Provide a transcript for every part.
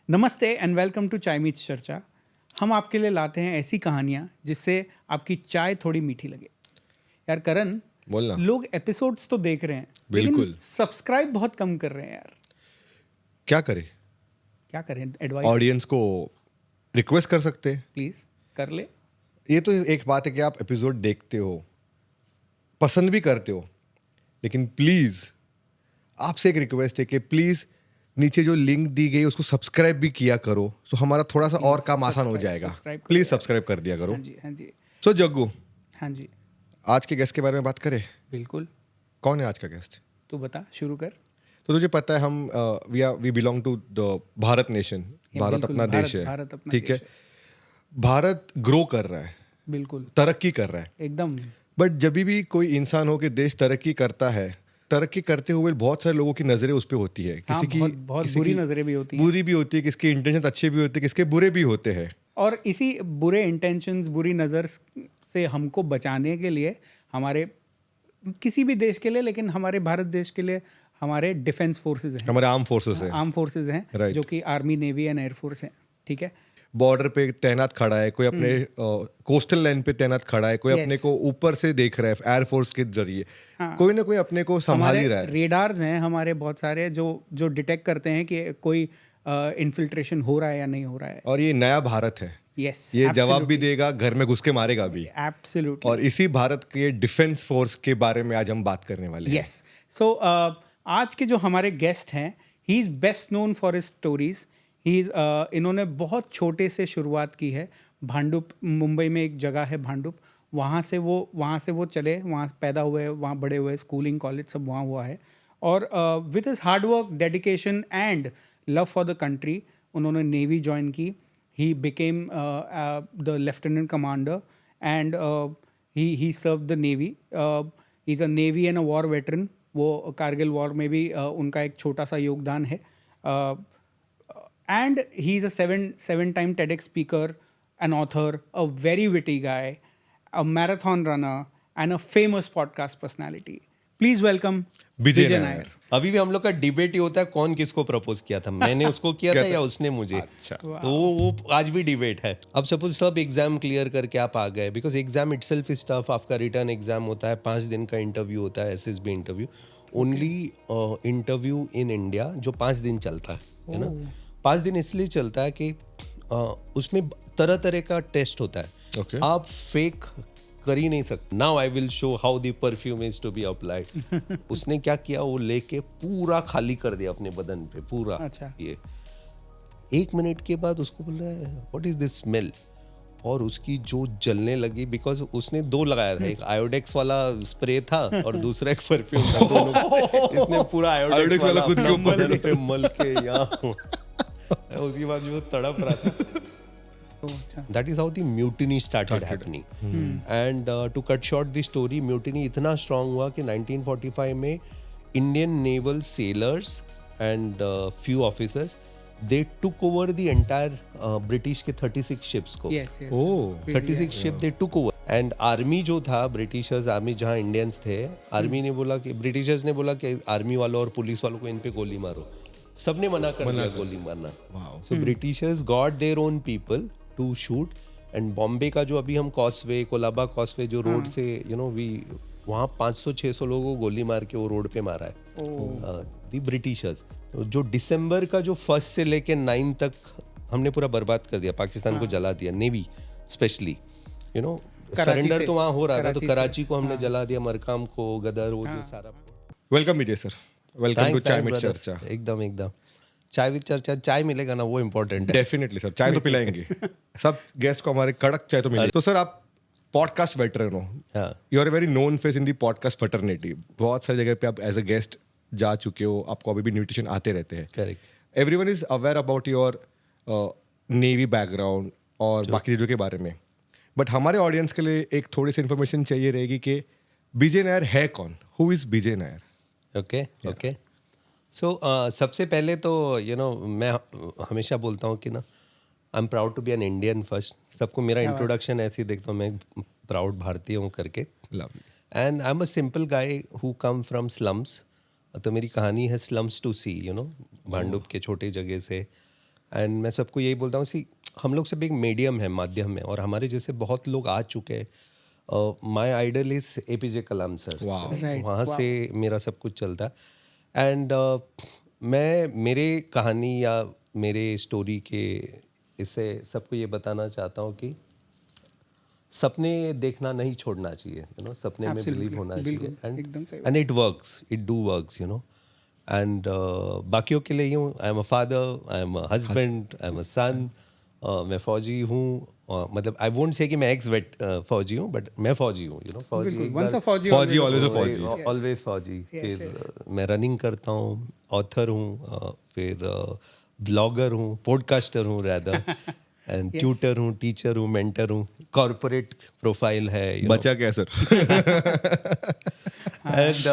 नमस्ते and welcome to चाय meets चर्चा। हम आपके लिए लाते हैं ऐसी कहानियाँ जिससे आपकी चाय थोड़ी मीठी लगे। यार करण, बोलना। लोग एपिसोड्स तो देख रहे हैं लेकिन बिल्कुल। सब्सक्राइब बहुत कम कर रहे हैं यार। क्या करें? क्या करें? एडवाइस ऑडियंस को रिक्वेस्ट कर सकते हैं। प्लीज कर ले। ये तो एक बात है कि आप एपिसोड देखते हो, पसंद भी करते हो, लेकिन प्लीज आपसे एक रिक्वेस्ट है कि प्लीज नीचे जो लिंक दी गई उसको सब्सक्राइब भी किया करो, तो हमारा थोड़ा सा और काम आसान हो जाएगा। सब्सक्राइब करो प्लीज यार। सब्सक्राइब कर दिया करो। हाँ जी, हाँ जी, सो जग्गू, हाँ जी, आज के गेस्ट के बारे में बात करें। बिल्कुल। कौन है आज का गेस्ट? तू बता, शुरू कर। तो तुझे पता है हम we belong to the Bharat nation. Bharat बिल्कुल, अपना देश है। भारत अपना ठीक देश है। भारत ग्रो कर रहा है, बिल्कुल, तरक्की कर रहा है। एकदम। बट जब भी कोई इंसान हो कि देश तरक्की करता है, तरक्की करते हुए बहुत सारे लोगों की नजरें उस पर होती है। हाँ, बहुत बुरी नजरें भी होती हैं। बुरी भी होती है, किसके इंटेंशन अच्छे भी होते हैं, किसके बुरे भी होते हैं। और इसी बुरे इंटेंशंस, बुरी नज़र से हमको बचाने के लिए, हमारे किसी भी देश के लिए, लेकिन हमारे भारत देश के लिए हमारे डिफेंस फोर्सेस हैं, हमारे आर्म फोर्सेस है। आर्म फोर्सेस हैं, Right. जो कि आर्मी, नेवी एंड एयरफोर्स हैं। ठीक है। बॉर्डर पे तैनात खड़ा है, कोई अपने कोस्टल लाइन पे तैनात खड़ा है, कोई Yes. अपने को ऊपर से देख रहा है एयरफोर्स के जरिए। हाँ। कोई ना कोई अपने को संभाल ही रहा हमारे है। रेडार्स हैं हमारे बहुत सारे, जो डिटेक्ट करते हैं कि कोई इन्फिल्ट्रेशन हो रहा है या नहीं हो रहा है। और ये नया भारत है। यस, ये जवाब भी देगा, घर में घुस के मारेगा भी। एब्सोल्युटली। और इसी भारत के डिफेंस फोर्स के बारे में आज हम बात करने वाले हैं। यस। सो आज के जो हमारे गेस्ट हैं, he is best known for his stories. इन्होंने बहुत छोटे से शुरुआत की है। भांडुप, मुंबई में एक जगह है भांडुप, वहाँ से वो चले, वहाँ पैदा हुए, वहाँ बड़े हुए, स्कूलिंग कॉलेज सब वहाँ हुआ है। और with his hard work, dedication and love for the country, उन्होंने नेवी ज्वाइन की। He became the lieutenant commander and he served the navy. He's a navy and a war veteran. वो Kargil war में भी उनका एक छोटा सा योगदान है। And he is a seven time TEDx speaker, an author, a very witty guy, a marathon runner and a famous podcast personality. Please welcome विजय नायर। अभी भी हम लोग का डिबेट ही होता है कौन किसको प्रपोज किया था, मैंने उसको किया था या उसने मुझे। अच्छा। तो वो आज भी डिबेट है। अब सपोज सब एग्जाम क्लियर करके आप आ गए, because exam itself is tough. आपका रिटर्न एग्जाम होता है, 5 दिन का इंटरव्यू होता है, SSB interview. Only interview in India जो 5 दिन चलता है ना। 5 दिन इसलिए चलता है कि उसमें तरह तरह का टेस्ट होता है। Okay. आप फेक कर ही नहीं सकते। Now I will show how the perfume is to be applied. उसने क्या किया, वो लेके पूरा खाली कर दिया अपने बदन पे पूरा। अच्छा। ये 1 मिनट के बाद उसको बोल रहा है व्हाट इज दिस स्मेल, और उसकी जो जलने लगी, बिकॉज उसने 2 लगाया था, एक आयोडेक्स वाला स्प्रे था और दूसरा एक परफ्यूम था। दोनों इसने पूरा आयोडेक्स वाला खुद के बदन पे मल के यहाँ उसके बाद जो तड़प रहा था। That is how the mutiny started happening. And to cut short the story, mutiny इतना strong हुआ कि 1945 में Indian naval sailors and few officers, they took over the entire British के 36 ships को। Yes. Oh, 36 ship they took over. And army जो था, Britishers army जहाँ Indians थे, army ने बोला कि Britishers ने बोला कि army वालों और पुलिस वालों को इन पे गोली मारो। सबने मना कर दिया गोली मारना। So Britishers got their own people to shoot. And Bombay का जो अभी हम कॉसवे, कोलाबा कॉसवे जो रोड से वहाँ 500-600 लोगों को गोली मार के वो रोड पे मारा है दी ब्रिटिशर्स। जो दिसंबर का जो 1 से लेके 9 तक हमने पूरा बर्बाद कर दिया, पाकिस्तान को जला दिया। नेवी स्पेशली सरेंडर तो वहाँ हो रहा था, तो कराची को हमने जला दिया, मरकाम को, गदर, वो जो सारा। Welcome Vijay sir, welcome to chai with charcha. एकदम चाय विद चर्चा, चाय मिलेगा ना, वो इम्पोर्टेंट है। डेफिनेटली सर, चाय तो पिलाएंगे। सब गेस्ट को हमारे कड़क चाय तो मिलेगी। तो सर, आप पॉडकास्ट वेटरन हो, you are a very known face in the podcast fraternity. बहुत सारी जगह पे आप एज अ गेस्ट जा चुके हो, आपको अभी भी इन्विटेशन आते रहते हैं। Correct. Everyone is aware about your navy background और बाकी चीज़ों के बारे में, बट हमारे ऑडियंस के लिए एक थोड़ी सी इन्फॉर्मेशन चाहिए रहेगी कि विजय नायर है कौन? Who is Vijay Nair? Okay. So सबसे पहले तो मैं हमेशा बोलता हूँ कि ना, I am proud to be an Indian first. सबको मेरा इंट्रोडक्शन ऐसे ही देखता हूँ, मैं प्राउड भारतीय हूँ करके। And I am a simple guy who come from slums. तो मेरी कहानी है स्लम्स टू सी, भांडुप के छोटे जगह से। एंड मैं सबको यही बोलता हूँ सी हम लोग सब एक मीडियम है, माध्यम है, और हमारे जैसे बहुत लोग आ चुके हैं. My idol is APJ Kalam sir. Wow. Right, वहाँ wow. से मेरा सब कुछ चलता है. एंड मैं मेरे कहानी या मेरे स्टोरी के इससे सबको ये बताना चाहता हूँ कि सपने देखना नहीं छोड़ना चाहिए, यू नो, सपने में Absolutely, बिलीव होना बिल्कुल, चाहिए. एकदम सही and it works, it do works, you know. And बाकियों के लिए यूँ I am a father, I am a husband, I am a son. मैं फौजी हूँ. मतलब आई वोंट से कि मैं एक्स वेट फौजी हूँ, बट मैं फौजी हूँ, यू नो. फौजी बिल्कुल, एक once बार- a फौजी, फौजी, always a always a फौजी. फौजी. Yes. ऑलवेज फौजी. Yes, फिर yes. मैं रनिंग करता हूँ, ऑथर हूँ, फिर ब्लॉगर हूँ, पॉडकास्टर हूँ रैदर, एंड Yes. ट्यूटर हूँ, टीचर हूँ, मेंटर हूँ, कॉर्पोरेट प्रोफाइल है, you know. बचा क्या sir? And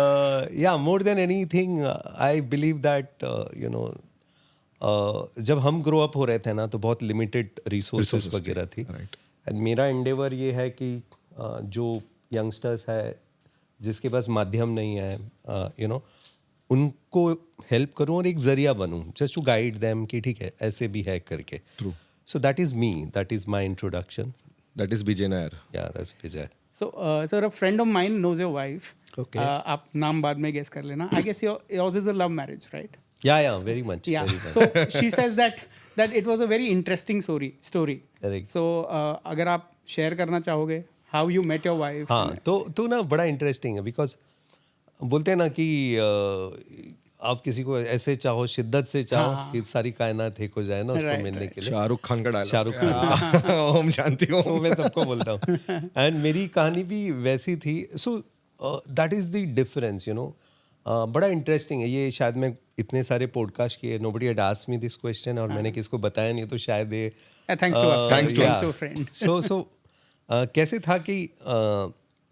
yeah, more than anything, I believe that you know, जब हम ग्रो अप हो रहे थे ना तो बहुत लिमिटेड रिसोर्सेज Resources वगैरह थी. right. एंड मेरा एंडेवर ये है कि जो यंगस्टर्स है जिसके पास माध्यम नहीं है, यू नो, उनको हेल्प करूं और एक जरिया बनूं, जस्ट टू गाइड देम कि ठीक है ऐसे भी है करके. True. So that is me, that is my introduction. That is BJ Nair. या that's Vijay. So, sir, a friend of mine knows your wife. Okay. आप नाम बाद में गेस कर लेना. I guess yours is a love marriage, right? या very much. Yeah. So she says that it was a very interesting story. Correct. So अगर आप share करना चाहोगे how you met your wife. हाँ, तो ना बड़ा इंटरेस्टिंग है, बिकॉज बोलते हैं ना कि आप किसी को ऐसे चाहो, शिद्दत से चाहो कि सारी कायनात एक हो जाए ना उसको Right, मिलने के लिए. शाहरुख खान का डायलॉग. शाहरुख खान. ओम शांति तो ओम. मैं सबको बोलता हूँ. एंड मेरी कहानी भी वैसी थी. सो that is the difference, you know. बड़ा इंटरेस्टिंग है ये. शायद मैं इतने सारे पॉडकास्ट किए, nobody had asked me this question, और मैंने किसको बताया नहीं, तो शायद ये Thanks to our friend. Thanks to a friend. सो कैसे था कि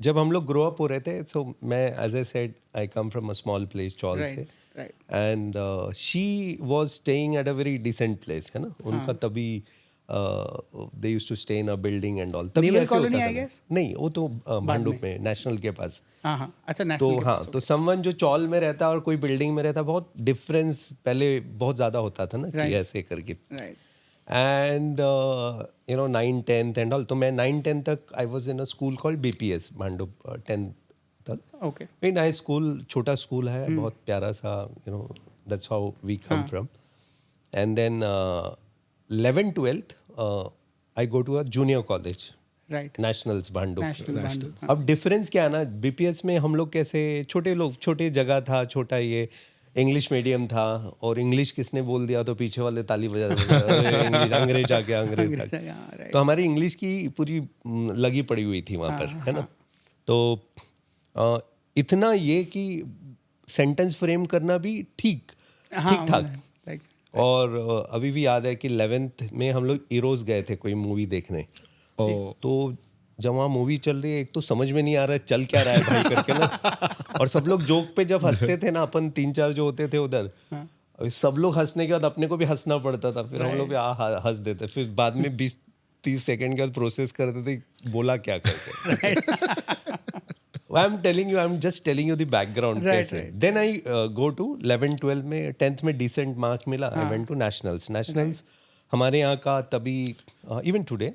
जब हम लोग ग्रो अप हो रहे थे, सो मैं as I said I come from a small place, chawl से. Right. And she was staying at a very decent place, है ना. उनका तभी they used to stay in a building and all. तभी Naval ऐसे colony, होता I था ना. guess? नहीं, वो तो भांडुप में नेशनल के पास. हाँ. अच्छा, तो national. हाँ, तो समवन जो चौल में रहता है और कोई बिल्डिंग में रहता है, बहुत डिफरेंस पहले बहुत ज़्यादा होता था ना, कि Right. ऐसे करके. Right. And you know 9th 10th and all. तो मैं 9th 10th तक I was in a school called BPS Bhandup. 10th तक Okay. वेरी नाइस स्कूल, छोटा स्कूल है, बहुत प्यारा सा, you know. That's how we come from. And then 11th 12th I go to a junior college, Right. Nationals Bhandup. National Bhandup. अब difference क्या है ना, BPS में हम लोग कैसे छोटे जगह था, छोटा ये इंग्लिश मीडियम था, और इंग्लिश किसने बोल दिया तो पीछे वाले ताली बजा देते, इंग्लिश अंग्रेज आ गया, अंग्रेज आ गया. Yeah, right. तो हमारी इंग्लिश की पूरी लगी पड़ी हुई थी वहाँ पर, है ना. तो इतना ये कि सेंटेंस फ्रेम करना भी ठीक ठाक. Like, और अभी भी याद है कि 11th में हम लोग इरोज गए थे कोई मूवी देखने. तो जब वहाँ मूवी चल रही है, एक तो समझ में नहीं आ रहा है चल क्या रहा है भाई करके ना. और सब लोग जोक पे जब हंसते थे ना, अपन 3-4 जो होते थे उधर, अभी सब लोग हंसने के बाद अपने को भी हंसना पड़ता था. फिर हम लोग भी हंस देते, फिर बाद में 20-30 सेकंड के बाद प्रोसेस करते थे बोला क्या करके. I am telling you, I am just telling you the background. Then I go to 11th 12th में. 10th में डिसेंट मार्क मिला. I went to Nationals. हमारे यहाँ का तभी even today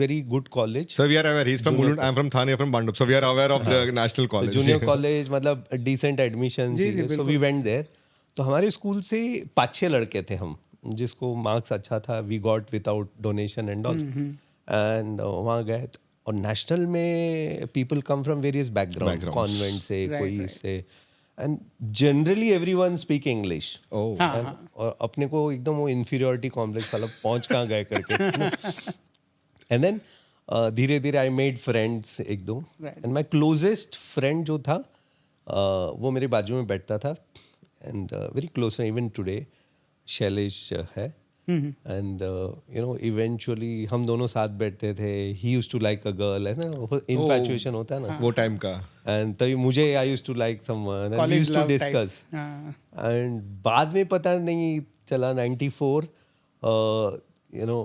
very good college. So we are aware. He's from Mulund. I'm from Thane. from Bandup. So we are aware of the national college. Junior college मतलब decent admission. So we went there. तो हमारे school से 5-6 लड़के थे हम, जिसको marks अच्छा था. We got without donation and all. And वहाँ गए. और नेशनल में people come from various background, convent से, कोई से, and generally everyone speak English. और अपने को एकदम वो इन्फीरियोरिटी कॉम्प्लेक्स वाला पहुंच कहाँ गए करके. एंड देन धीरे धीरे आई मेड फ्रेंड्स एक दो. एंड माई क्लोजेस्ट फ्रेंड जो था वो मेरे बाजू में बैठता था. And very close even today Shailesh है. एंड यू नो इवेंचुअली हम दोनों साथ बैठते थे. He used to like a girl, है ना, इन्फैचुएशन होता है ना वो टाइम का. एंड तभी मुझे I used to like someone and we used to discuss. And बाद में पता नहीं चला 94 यू नो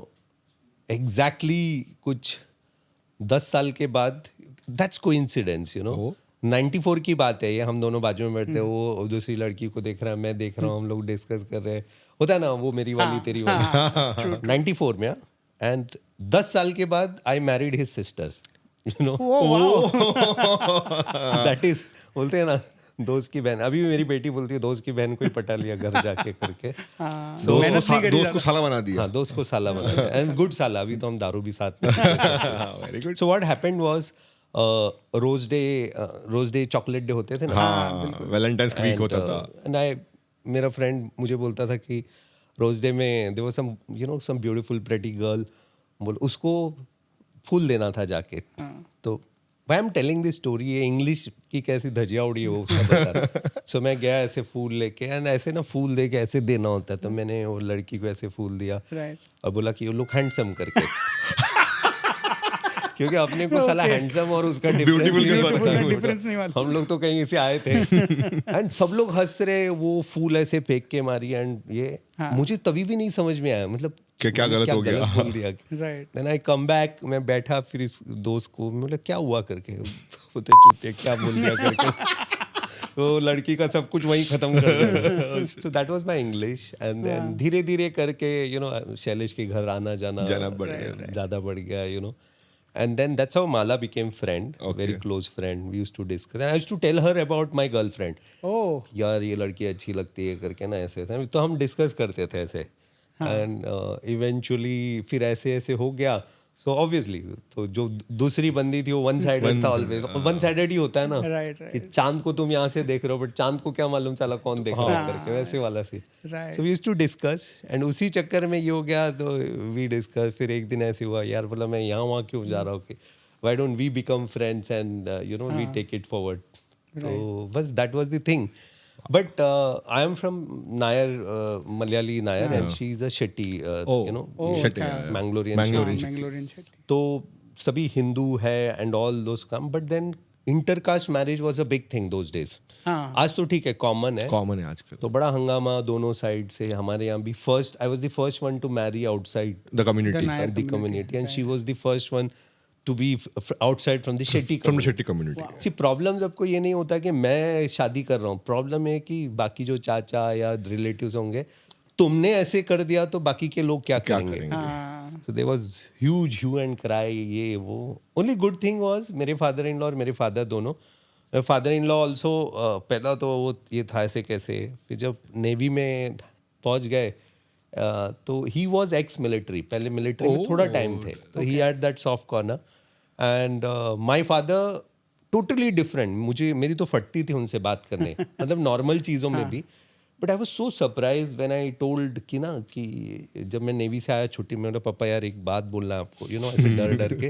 एग्जैक्टली कुछ 10 साल के बाद. That's coincidence, you know. 94 की बात है ये. हम दोनों बाजू में बैठते हैं, वो दूसरी लड़की को देख रहा है, मैं देख रहा हूँ, हम लोग डिस्कस कर रहे हैं. होता है ना वो मेरी वाली तेरी वाली 94 में एंड 10 साल के बाद I married his sister you know that is बोलते हैं ना दोस्त की बहन अभी भी मेरी बेटी बोलती है दोस्त की बहन को ही पटा लिया घर जाके करके दोस्त को साला बना दिया. हाँ दोस्त को साला बना एंड गुड साला अभी तो हम दारू भी साथ में Very good. So what happened was rose day chocolate day होते थे ना हाँ, वैलेंटाइंस वीक होता था. एंड आई मेरा फ्रेंड मुझे बोलता था कि रोज डे में there was some you know some beautiful pretty girl बोल उसको फूल देना था जाके तो I am telling this story ये इंग्लिश की कैसी धजिया उड़ी है वो उसका बता रहा सो मैं गया ऐसे फूल लेके एंड ऐसे ना फूल दे के ऐसे देना होता है तो मैंने वो लड़की को ऐसे फूल दिया और बोला कि यू लुक हैंडसम करके क्योंकि अपने को साला हैंडसम और उसका डिफरेंस नहीं मालूम हम लोग तो कहीं से आए थे एंड सब लोग हंस रहे वो फूल ऐसे फेंक के मारी एंड ये मुझे तभी भी नहीं समझ में आया मतलब क्या गलत हो गया बोल दिया देन आई कम बैक मैं बैठा फिर इस दोस्त को मतलब क्या हुआ करके बोलते चूते क्या बोल दिया करके तो लड़की का सब कुछ वहीं खत्म कर दिया so that was my English and then धीरे धीरे करके यू नो शैलेश के घर आना जाना ज़्यादा बढ़ गया you know and then that's how Mala became friend very close friend we used to discuss and I used to tell her about my girlfriend यार ये लड़की अच्छी लगती है करके ना ऐसे ऐसे तो हम डिस्कस करते थे ऐसे एंड इवेंचुअली फिर ऐसे ऐसे हो गया सो ऑब्वियसली तो जो दूसरी बंदी थी वो वन साइडेड था ऑलवेज वन साइडेड ही होता है ना कि चांद को तुम यहाँ से देख रहे हो बट चांद को क्या मालूम चला कौन देख रहा है करके वैसे वाला सी so we used to discuss and उसी चक्कर में ये हो गया तो वी डिस्कस फिर एक दिन ऐसे हुआ यार बोला मैं यहाँ वहाँ क्यों जा रहा हूँ कि why don't we become friends and you know we take it forward तो बस that was the thing But I am from Nair, Malayali Nair, and she is a Shetty, you know, Mangalorean Shetty. तो सभी हिंदू है and all those come, but then intercaste marriage was a big thing those days. आज तो ठीक है common है आजकल तो बड़ा हंगामा दोनों साइड से हमारे यहाँ भी first I was the first one to marry outside the community and she was the first one to be outside from the Shetty from the Shetty community. See, problem सबको ये नहीं होता कि मैं शादी कर रहा हूँ प्रॉब्लम है कि बाकी जो चाचा या रिलेटिव्स होंगे तुमने ऐसे कर दिया तो बाकी के लोग क्या करेंगे so there was huge hue and cry ये वो ओनली गुड थिंग वाज मेरे फादर इन लॉ और मेरे फादर दोनों फादर इन लॉ ऑल्सो पहला तो वो ये था ऐसे कैसे फिर जब नेवी में पहुंच गए तो ही वॉज एक्स मिलिट्री पहले मिलिट्री में थोड़ा टाइम थे तो he had that soft corner and my father totally different मुझे मेरी तो फटती थी उनसे बात करने मतलब नॉर्मल चीज़ों में भी but I was so surprise when I told कि ना कि जब मैं नेवी से आया छुट्टी में बोला पापा यार एक बात बोलना है आपको यू नो ऐसे डर डर के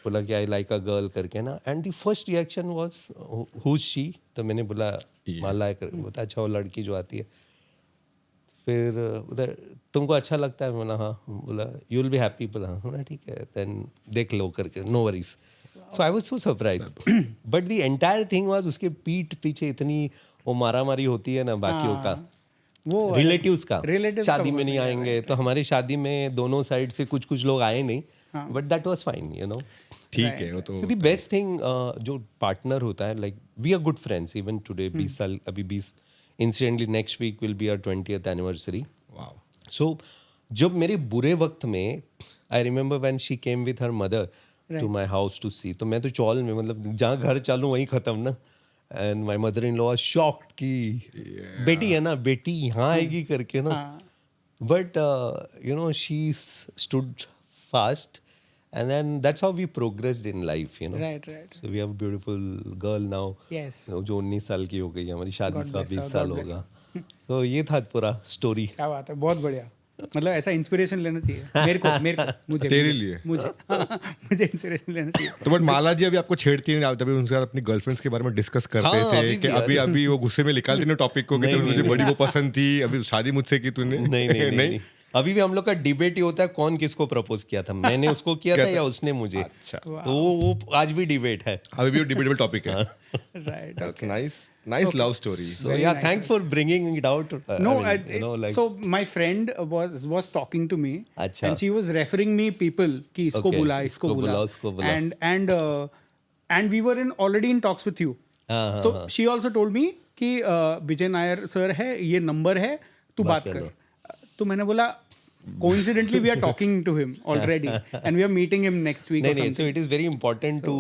बोला कि आई लाइक अ गर्ल करके ना and the first reaction was who is she तो मैंने बोला माला बोला अच्छा वो लड़की जो आती है फिर उधर तुमको अच्छा लगता है बोला हाँ बोला यू विल बी हैप्पी बोला हाँ ठीक है देन देख लो करके no worries so I was so surprise but the entire thing was उसके पीठ पीछे इतनी वो मारा मारी होती है ना बाकियों का वो रिलेटिव्स का शादी में नहीं आएंगे तो हमारी शादी में दोनों साइड से कुछ कुछ लोग आए नहीं but that was fine you know ठीक है वो तो द बेस्ट थिंग जो पार्टनर होता है like we are good friends even today 20 साल अभी 20 incidentally next week will be our 20th anniversary so जब मेरे बुरे वक्त में I remember when she came with her mother to my house to see तो मैं तो चौल में मतलब जहाँ घर चालू वहीं ख़त्म ना and my mother in law shocked कि बेटी है ना बेटी यहाँ आएगी करके ना but you know she stood fast and then that's how we progressed in life you know right so we have a beautiful girl now yes जो 19 साल की हो गई हमारी शादी का 20 साल होगा तो ये था पूरा स्टोरी क्या बात है बहुत बढ़िया मतलब ऐसा इंस्पिरेशन लेना चाहिए मेरे को मुझे तेरे लिए मुझे इंस्पिरेशन लेना चाहिए तो बट माला जी अभी आपको छेड़ती हैं तभी उनके साथ अपनी गर्लफ्रेंड्स के बारे में डिस्कस करते थे कि अभी वो गुस्से में निकालती ना टॉपिक को कि मुझे बड़ी वो पसंद थी अभी शादी मुझसे की तूने नहीं अभी भी हम लोग का डिबेट ही होता है कौन किसको प्रपोज किया था मैंने उसको किया था या उसने मुझे अच्छा तो वो आज भी डिबेट है अभी भी डिबेटेबल टॉपिक है right okay nice love story so yeah nice thanks for bringing it out no I mean, you know, like, so my friend was talking to me Achha. and she was referring me people कि इसको बुला इसको बुला and we were already in talks with you so she also told me कि विजय Nair sir है ये number है तू बात कर तो मैंने बोला coincidentally we are talking to him already and we are meeting him next week or नहीं, so something. it is very important to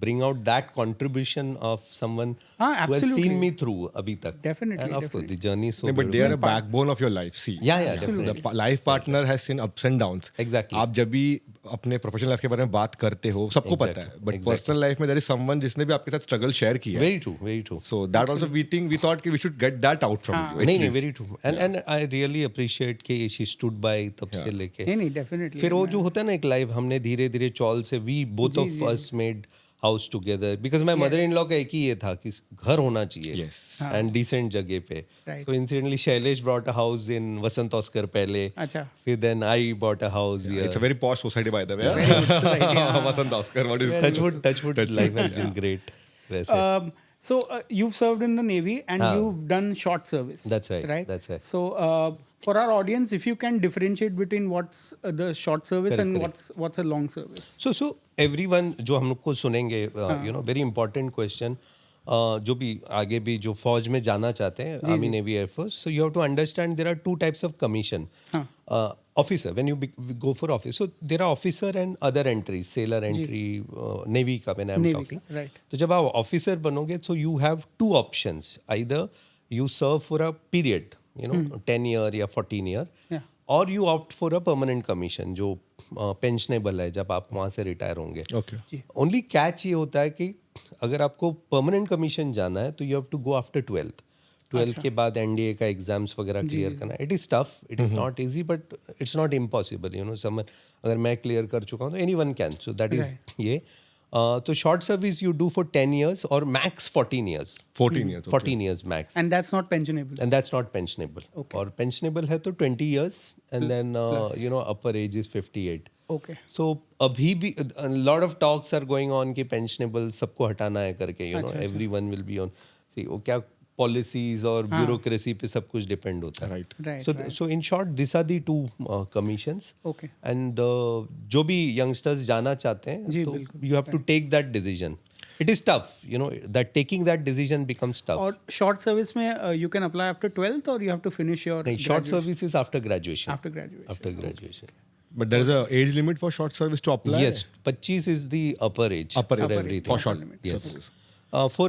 bring out that contribution of someone हाँ, who has absolutely. seen me through अभी तक. Definitely, And of course the journey is so but they are a backbone of your life. See, Yeah, definitely. the life partner has seen ups and downs. Exactly. आप जब भी अपने professional life के बारे में बात करते हो सबको पता है, बट पर्सनल लाइफ में there is someone जिसने भी आपके साथ स्ट्रगल शेयर किया है. Very true. So that also we thought कि we should get that out from you. नहीं, very true. And I really appreciate कि she stood by तब से लेके. नहीं definitely. फिर वो जो होता है ना एक लाइफ हमने धीरे धीरे चौल से we both of us made house together because my mother-in-law का एक ही ये था कि घर होना चाहिए Yes. and decent जगह पे. Right. So incidentally Shailesh bought a house in Vasant Oscar पहले. अच्छा. फिर then I bought a house here. It's a very posh society by the way. Very good society, हाँ. Vasant Oscar, what is touchwood life has been great. वैसे. So you've served in the Navy and you've done short service. That's right, that's right. So for our audience, if you can differentiate between what's the short service and what's a long service. So everyone जो हम लोग को सुनेंगे, very important question. जो भी आगे भी जो फौज में जाना चाहते हैं, army navy air force, so you have to understand there are two types of commission. Officer, when you go for office, so there are officer and other entries, sailor entry, navy का when I'm Navy talking. का, right. तो जब आप officer बनोगे, so you have two options. Either you serve for a period, 10 year या 14 year, Yeah. or you opt for a permanent commission जो pensionable है जब आप वहाँ से रिटायर होंगे. Okay. ओनली कैच ये होता है कि अगर आपको परमानेंट कमीशन जाना है तो you have to go after 12th के बाद एनडीए का एग्जाम्स वगैरह क्लियर करना. It is tough, it is not easy, but it's not impossible. Someone अगर मैं क्लियर कर चुका हूँ तो anyone can. So that is ये. तो short service you do for 10 years और max 14 years. 14 years. 14 years max. And that's not pensionable. And that's not pensionable. और pensionable है तो 20 years and then upper age is 58. Okay. So अभी भी lot of talks are going on कि pensionable सबको हटाना है करके, everyone will be on. See वो क्या policies और bureaucracy पे सब कुछ depend होता है. Right. So in short these are the two commissions. Okay. And जो भी youngsters जाना चाहते हैं तो you have to take that decision. It is tough, that taking that decision becomes tough. और short service में you can apply after 12th or you have to finish your नहीं, short service is after graduation. After graduation. After graduation. But there is a age limit for short service to apply. Yes, 25 is the upper age Upper for age everything. for short. Yes. For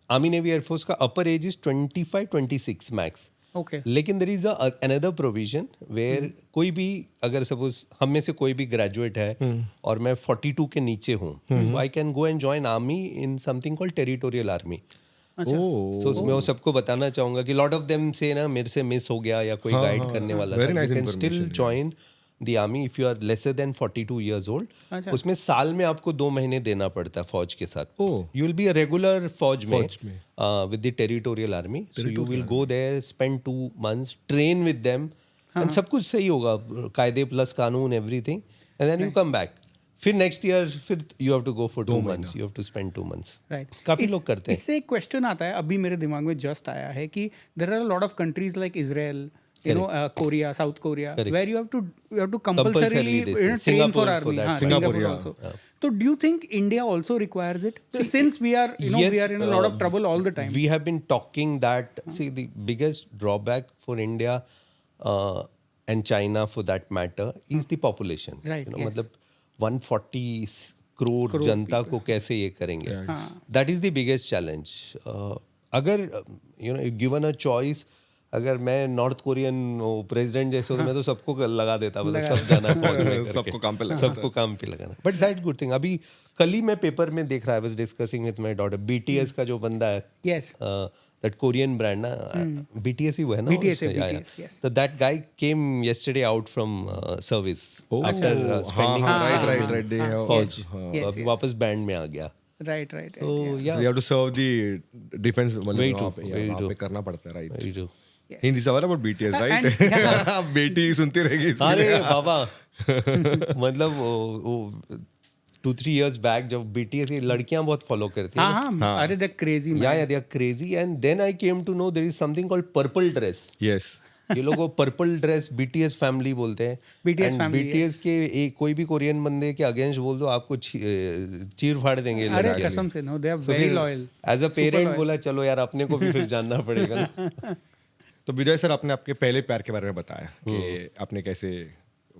Army Navy Air Force का upper age is 25-26 max. Okay. लेकिन there is another provision where कोई भी अगर suppose हम में से कोई भी graduate है और मैं 42 के नीचे हूँ, so I can go and join army in something called territorial army. So मैं वो सबको बताना चाहूँगा कि lot of them say ना मेरे से miss हो गया या कोई guide करने वाला था. Very nice You can still information, join the army if you are lesser than 42 years old. अच्छा. उसमें साल में आपको 2 महीने देना पड़ता है फौज के साथ. Oh. You will be a regular फौज में में. with the territorial army. So you will go there, spend 2 months, train with them, and सब कुछ सही होगा, कायदे plus कानून everything, and then you come back. फिर next year फिर you have to go for 2 months. You have to spend 2 months. Right. काफी लोग करते हैं. इससे एक क्वेश्चन आता है, अभी मेरे दिमाग में जस्ट आया है कि there are a lot of countries like Israel, Korea, South Korea, where you have to compulsorily train Singapore for for army. that. Singapore also. So do you think India also requires it? Since we are, Yes, we are in a lot of trouble all the time. We have been talking that, see, the biggest drawback for India and China for that matter is the population. Right, yes. मतलब 140 crore जनता को कैसे ये करेंगे? That is the biggest challenge. अगर given a choice, अगर मैं north Korean president जैसे तो मैं तो सबको लगा देता, मतलब सब जाना फौज में करके, सबको काम पे लगाना. सबको काम पे लगाना. But that good thing. अभी कल ही मैं पेपर में देख रहा है, I was discussing with my daughter, BTS का जो बंदा है, Yes. दैट कोरियन ब्रांड ना, BTS ही वो है ना. BTS है, BTS, yes. So that guy came yesterday out from service after spending right. They have फौज. Yes, अभी वापस बैंड में आ गया. Right. So So yeah, you have to serve the defense. Very true, वहाँ very पे true. करना पड़ता है, right? very true. हिंदी सवाल about BTS, right? And- बेटी सुनती रहेगी इसके अरे लिए. बाबा मतलब वो 2-3 years back जब BTS ये लड़कियां बहुत फॉलो करती हैं. हाँ, अरे they're crazy man. Yeah, they are crazy. And then I came to know there is something called purple dress. Yes. ये लोग पर्पल ड्रेस BTS फैमिली बोलते हैं. BTS And family, BTS yes. के एक कोई भी कोरियन बंदे के अगेंस्ट बोल दो, आपको चीर फाड़ देंगे. अरे कसम से, no, they are very loyal. As a Super parent loyal. बोला चलो यार अपने को भी फिर जानना पड़ेगा ना. तो विजय सर, आपने आपके पहले प्यार के बारे में बताया कि आपने कैसे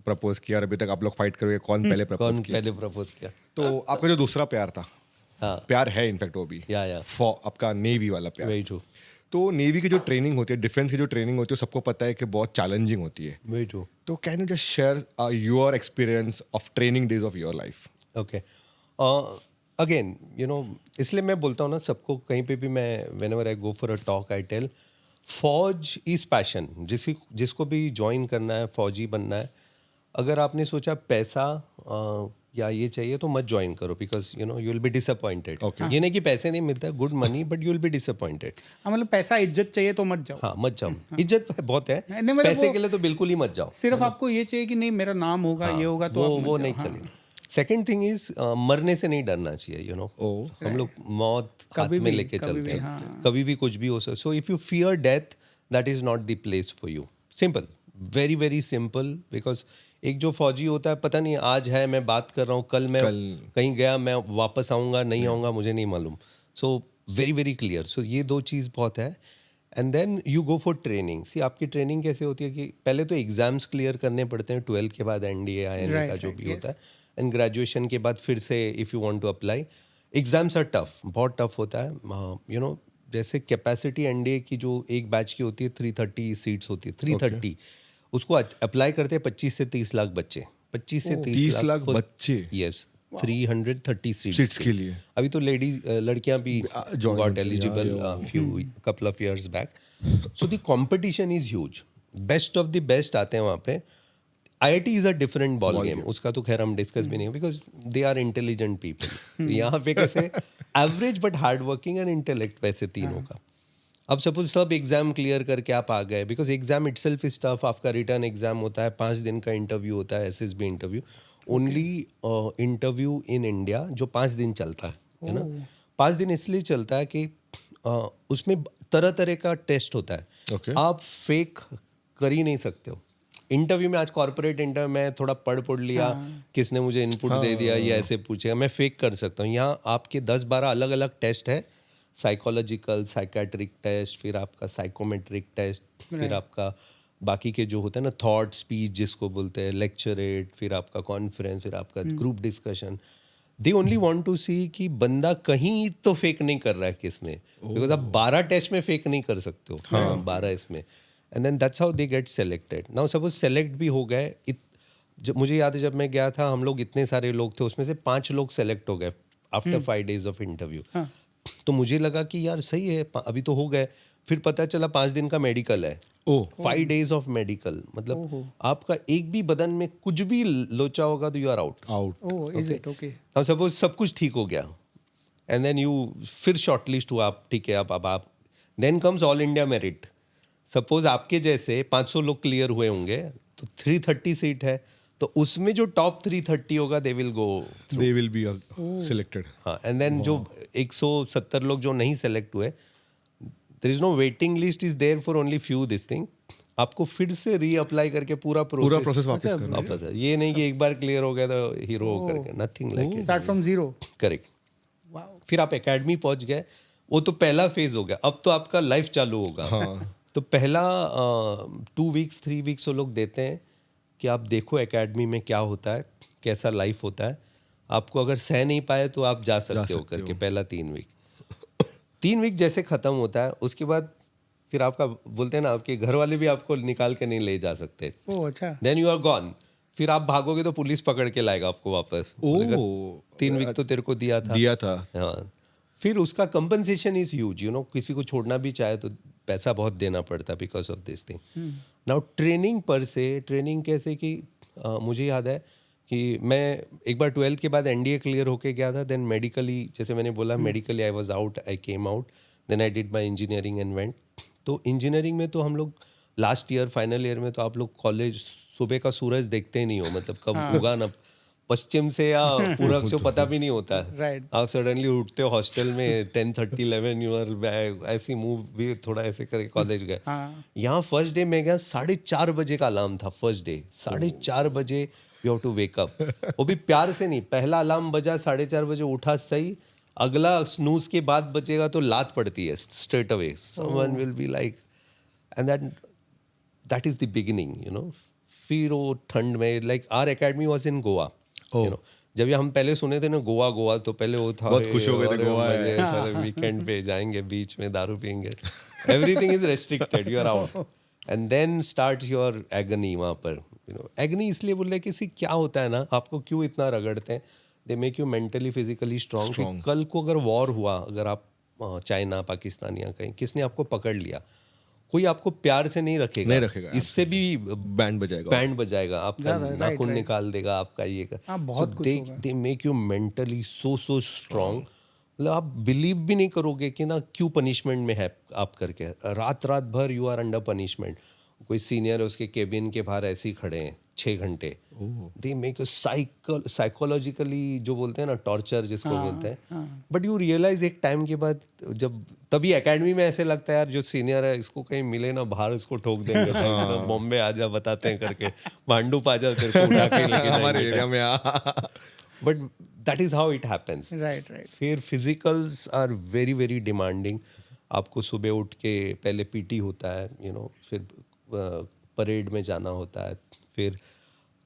प्रपोज किया और अभी तक आप लोग फाइट करोगे कौन पहले प्रपोज कौन किया। पहले प्रपोज किया? तो आपका जो दूसरा प्यार था, हाँ, प्यार है इनफैक्ट वो भी, या आपका नेवी वाला प्यार। वेरी ट्रू, तो नेवी की जो ट्रेनिंग होती है, डिफेंस की जो ट्रेनिंग होती है, सबको पता है कि बहुत चैलेंजिंग होती है। Very true. तो can you just share your experience of training days of your life? Okay, again इसलिए मैं बोलता हूँ ना सबको, कहीं पे भी मैं whenever I go for a talk I tell फौज इज पैशन। जिसको भी ज्वाइन करना है, फौजी बनना है, अगर आपने सोचा पैसा या ये चाहिए तो मत ज्वाइन करो, because you will be disappointed. ये नहीं कि पैसे नहीं मिलता, good money, but you will be disappointed. हाँ, मतलब पैसा इज्जत चाहिए तो मत जाओ। हाँ, मत जाओ। इज्जत बहुत है, नहीं, मतलब पैसे वो- के लिए तो बिल्कुल ही मत जाओ। सिर्फ आपको ये चाहिए कि नहीं मेरा नाम होगा, ये होगा, तो आप मत वो जाओ। नहीं हाँ। चलेगा। सेकेंड थिंग इज मरने से नहीं डरना चाहिए। हम लोग मौत हाथ कभी में भी, लेके कभी चलते भी, हैं, हाँ। कभी भी कुछ भी हो सकता। So if you fear death, that is not the place for you. Simple, very very simple. Because एक जो फौजी होता है, पता नहीं आज है, मैं बात कर रहा हूँ, कल मैं कहीं गया, मैं वापस आऊँगा नहीं आऊँगा मुझे नहीं मालूम। So very very clear. So ये दो चीज़ बहुत है। And then you go for training. See आपकी ट्रेनिंग कैसे होती है कि पहले तो एग्जाम्स क्लियर करने पड़ते हैं 12th के बाद, NDA INA का जो भी होता है, एंड ग्रेजुएशन के बाद फिर से if you want to apply, exams are tough, बहुत टफ होता है। जैसे कैपेसिटी NDA की जो एक बैच की होती है 330 सीट्स होती है, 330, उसको अप्लाई करते हैं 25 से 30 लाख बच्चे, 25 से 30 लाख बच्चे। यस, 330 सीट्स के लिए। अभी तो लेडीज लड़कियां भी got eligible few couple of years back. So the competition is huge, best of the best आते हैं वहाँ पे। IIT is a different ball game, उसका तो खैर हम डिस्कस भी नहीं, because they are intelligent people. यहाँ पे कैसे average but hard working and intellect, वैसे तीनों का। अब सपोज सब एग्जाम क्लियर करके आप आ गए, because exam itself is tough. आपका रिटर्न एग्जाम होता है, 5 दिन का इंटरव्यू होता है, SSB interview, only interview in India जो 5 दिन चलता है ना। 5 दिन इसलिए चलता है कि उसमें तरह तरह का टेस्ट होता है। आप फेक कर ही नहीं सकते हो। इंटरव्यू में, आज कॉर्पोरेट इंटरव्यू में थोड़ा पढ़ लिया, किसने मुझे इनपुट दे दिया, ये ऐसे पूछेगा, मैं फेक कर सकता हूँ। यहाँ आपके 10-12 अलग अलग टेस्ट है, साइकोलॉजिकल, साइकेट्रिक टेस्ट, फिर आपका साइकोमेट्रिक टेस्ट, फिर आपका बाकी के जो होते हैं ना, थॉट स्पीच जिसको बोलते हैं, लेक्चरेट, फिर आपका कॉन्फ्रेंस, फिर आपका group discussion. They only want to see कि बंदा कहीं तो फेक नहीं कर रहा है किस में, बिकॉज आप 12 टेस्ट में फेक नहीं कर सकते हो, 12 इसमें। And then that's how they get selected. Now suppose select भी हो गए, जब मुझे याद है जब मैं गया था, हम लोग इतने सारे लोग थे, उसमें से 5 लोग सेलेक्ट हो गए आफ्टर 5 days ऑफ इंटरव्यू। तो मुझे लगा कि यार सही है, अभी तो हो गए। फिर पता चला 5 दिन का मेडिकल है। 5 days ऑफ मेडिकल, मतलब आपका एक भी बदन में कुछ भी लोचा होगा तो you are out. Oh, is it? Okay. Now suppose सब कुछ ठीक हो गया, एंड देन यू फिर शॉर्टलिस्ट हुआ, आप ठीक है, अब आप then comes all India merit. Suppose आपके जैसे 500 लोग क्लियर हुए होंगे, तो 330 सीट है, तो उसमें जो टॉप 330 होगा, दे विल बी सिलेक्टेड। हाँ, एंड देन जो 170 लोग जो नहीं सेलेक्ट हुए, there is no waiting list, is there for only few this thing. आपको फिर से रीअप्लाई करके पूरा प्रोसेस वापस करना। ये नहीं कि एक बार क्लियर हो गया तो हीरो करके, nothing like it. Start from zero. Correct. Wow. फिर आप एकेडमी पहुंच गए, वो तो पहला फेज हो गया। अब तो आपका लाइफ चालू होगा। तो पहला 2 weeks 3 weeks वो लोग देते हैं कि आप देखो एकेडमी में क्या होता है, कैसा लाइफ होता है। आपको अगर सह नहीं पाए तो आप जा सकते हो करके, पहला 3 week। 3 week जैसे ख़त्म होता है, उसके बाद फिर आपका बोलते हैं ना, आपके घर वाले भी आपको निकाल के नहीं ले जा सकते। ओह, अच्छा। Then you are gone. फिर आप भागोगे तो पुलिस पकड़ के लाएगा आपको वापस। 3 week तो तेरे को दिया था। हाँ, फिर उसका कंपनसेशन इज ह्यूज। किसी को छोड़ना भी चाहे तो पैसा बहुत देना पड़ता है because of this thing. Now training पर से, ट्रेनिंग कैसे कि मुझे याद है कि मैं एक बार 12th के बाद NDA क्लियर होके गया था। देन मेडिकली, जैसे मैंने बोला, medically I was out, I came out, then I did my engineering and went. तो इंजीनियरिंग में तो हम लोग लास्ट ईयर, फाइनल ईयर में तो आप लोग कॉलेज सुबह का सूरज देखते ही नहीं हो, मतलब कब होगा ना, पश्चिम से या पूरब से पता भी नहीं होता है। राइट। आप सडनली उठते हो हॉस्टल में 10:30 11 यूर बैग, ऐसी मूव भी थोड़ा ऐसे करके कॉलेज गए। यहाँ फर्स्ट डे में गया, 4:30 बजे का अलार्म था। फर्स्ट डे 4:30 बजे you have to wake up. वो भी प्यार से नहीं, पहला अलार्म बजा 4:30 बजे, उठा सही, अगला स्नूज के बाद बजेगा तो लात पड़ती है straight away. Someone will be like, and that is the beginning, you know. फिर वो ठंड में, like our academy was in Goa, you know. जब ये हम पहले सुने थे ना गोवा, तो पहले वो था बहुत खुश हो गए थे, गोवा है। सारे वीकेंड पे जाएंगे, बीच में दारू पियेंगे, everything is restricted, you are out. And then start your agony वहाँ पर, यू नो. एगनी इसलिए बोल रहे कि क्या होता है ना, आपको क्यों इतना रगड़ते हैं, they make you mentally physically strong. कल को अगर वॉर हुआ, अगर आप चाइना पाकिस्तान या कहीं किसने आपको पकड़ लिया, कोई आपको प्यार से नहीं रखेगा, इससे भी बैंड बजाएगा, आपका नाखून निकाल देगा, आपका ये बहुत कुछ होगा. They make you mentally so strong. मतलब आप बिलीव भी नहीं करोगे कि ना क्यों पनिशमेंट में है आप करके, रात भर यू आर अंडर पनिशमेंट. कोई सीनियर है, उसके केबिन के बाहर ऐसे ही खड़े हैं 6 घंटे. दे मेक यू साइकोलॉजिकली, जो बोलते हैं ना टॉर्चर जिसको बोलते हैं. बट यू रियलाइज एक टाइम के बाद, जब तभी एकेडमी में ऐसे लगता है यार जो सीनियर है इसको कहीं मिले ना बाहर, इसको ठोक देंगे, तो बॉम्बे आ जा बताते हैं करके, भांडुप आ जा तेरे को उठा के लेके हमारे एरिया में. But that is how it happens. Right. फिर physicals are very very demanding. आपको सुबह उठ के पहले पीटी होता है, यू नो, फिर परेड में जाना होता है, फिर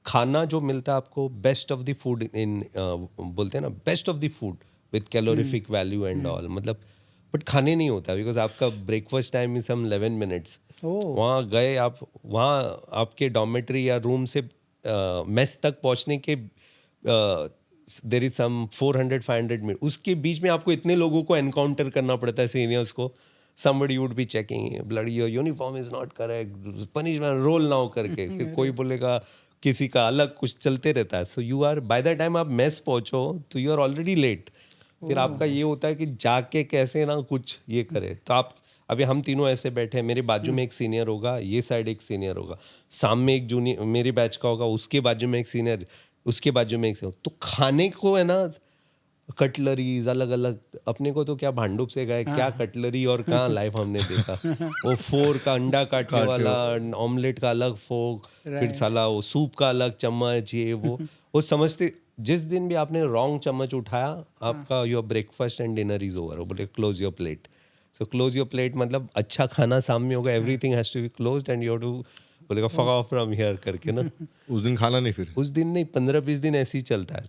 खाना जो मिलता है आपको, best of the food in, बोलते हैं ना best of the food with calorific value and all, मतलब. बट खाने नहीं होता, बिकॉज आपका breakfast time is some 11 minutes. वहाँ गए आप, वहाँ आपके डॉर्मेट्री या रूम से मेस तक पहुँचने के देर इज सम 400-500 मिनट. उसके बीच में आपको इतने लोगों को एनकाउंटर करना पड़ता है, सीनियर्स को. somebody would be checking, bloody your uniform is not correct, punishment, roll now करके. फिर कोई बोलेगा, किसी का अलग कुछ चलते रहता है. So you are, by the time आप मेस पहुंचो तो यू आर ऑलरेडी लेट. फिर आपका ये होता है कि जाके कैसे ना कुछ ये करे. तो आप, अभी हम तीनों ऐसे बैठे हैं, मेरे बाजू में एक सीनियर होगा, ये साइड एक सीनियर होगा, सामने एक जूनियर मेरे बैच का होगा, उसके बाजू में एक सीनियर, उसके बाजू में एक सीनियर. तो खाने को है ना, कटलरीज अलग अलग. अपने को तो क्या भांडुप से गए, क्या कटलरी और कहाँ लाइफ हमने देखा. वो फोर्क का अंडा काटने वाला, ऑमलेट का अलग फोर्क, फिर साला वो सूप का अलग चम्मच, ये वो समझते. जिस दिन भी आपने रॉन्ग चम्मच उठाया, आपका your breakfast and dinner is over. वो बोले close your plate. So close your plate मतलब अच्छा खाना सामने होगा, everything has to be closed and you have to, बोलेगा फक ऑफ फ्रॉम हियर करके ना. उस दिन खाना नहीं, फिर उस दिन नहीं, 15-20 दिन ऐसे ही चलता है.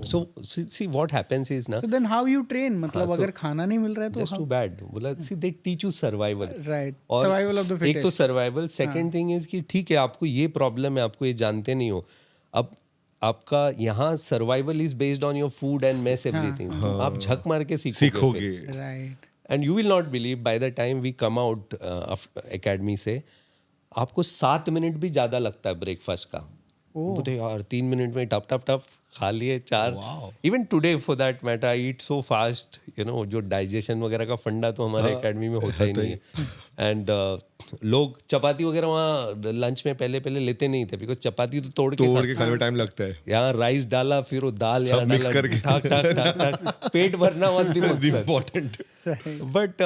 So see what happens is ना, so then how you train, मतलब अगर खाना नहीं मिल रहा है तो जस्ट टू बैड. बोला see they teach you survival. Right, और सर्वाइवल ऑफ द फिटेस्ट. एक तो सर्वाइवल, सेकंड थिंग इज कि ठीक है आपको ये प्रॉब्लम है, आपको ये जानते नहीं हो. अब आपका यहाँ survival is based on your food and mess everything. तो आप झक मार के सीखोगे. Right. And you will not believe, by the time we come out academy से, आपको 7 मिनट भी ज़्यादा लगता है ब्रेकफास्ट का. बोलते यार 3 मिनट में टप टप टप खा लिए 4. Even today for that matter I eat so fast, you know. जो डाइजेशन वगैरह का फंडा तो हमारे एकेडमी में होता ही नहीं है. एंड लोग चपाती वगैरह वहाँ लंच में पहले लेते नहीं थे, बिकॉज चपाती तो तोड़ के खाने में टाइम लगता है. यहाँ राइस डाला, फिर वो दाल यहाँ मिक्स करके ठाक ठाक ठाक ठाक पेट भरना वाज द इम्पोर्टेंट. बट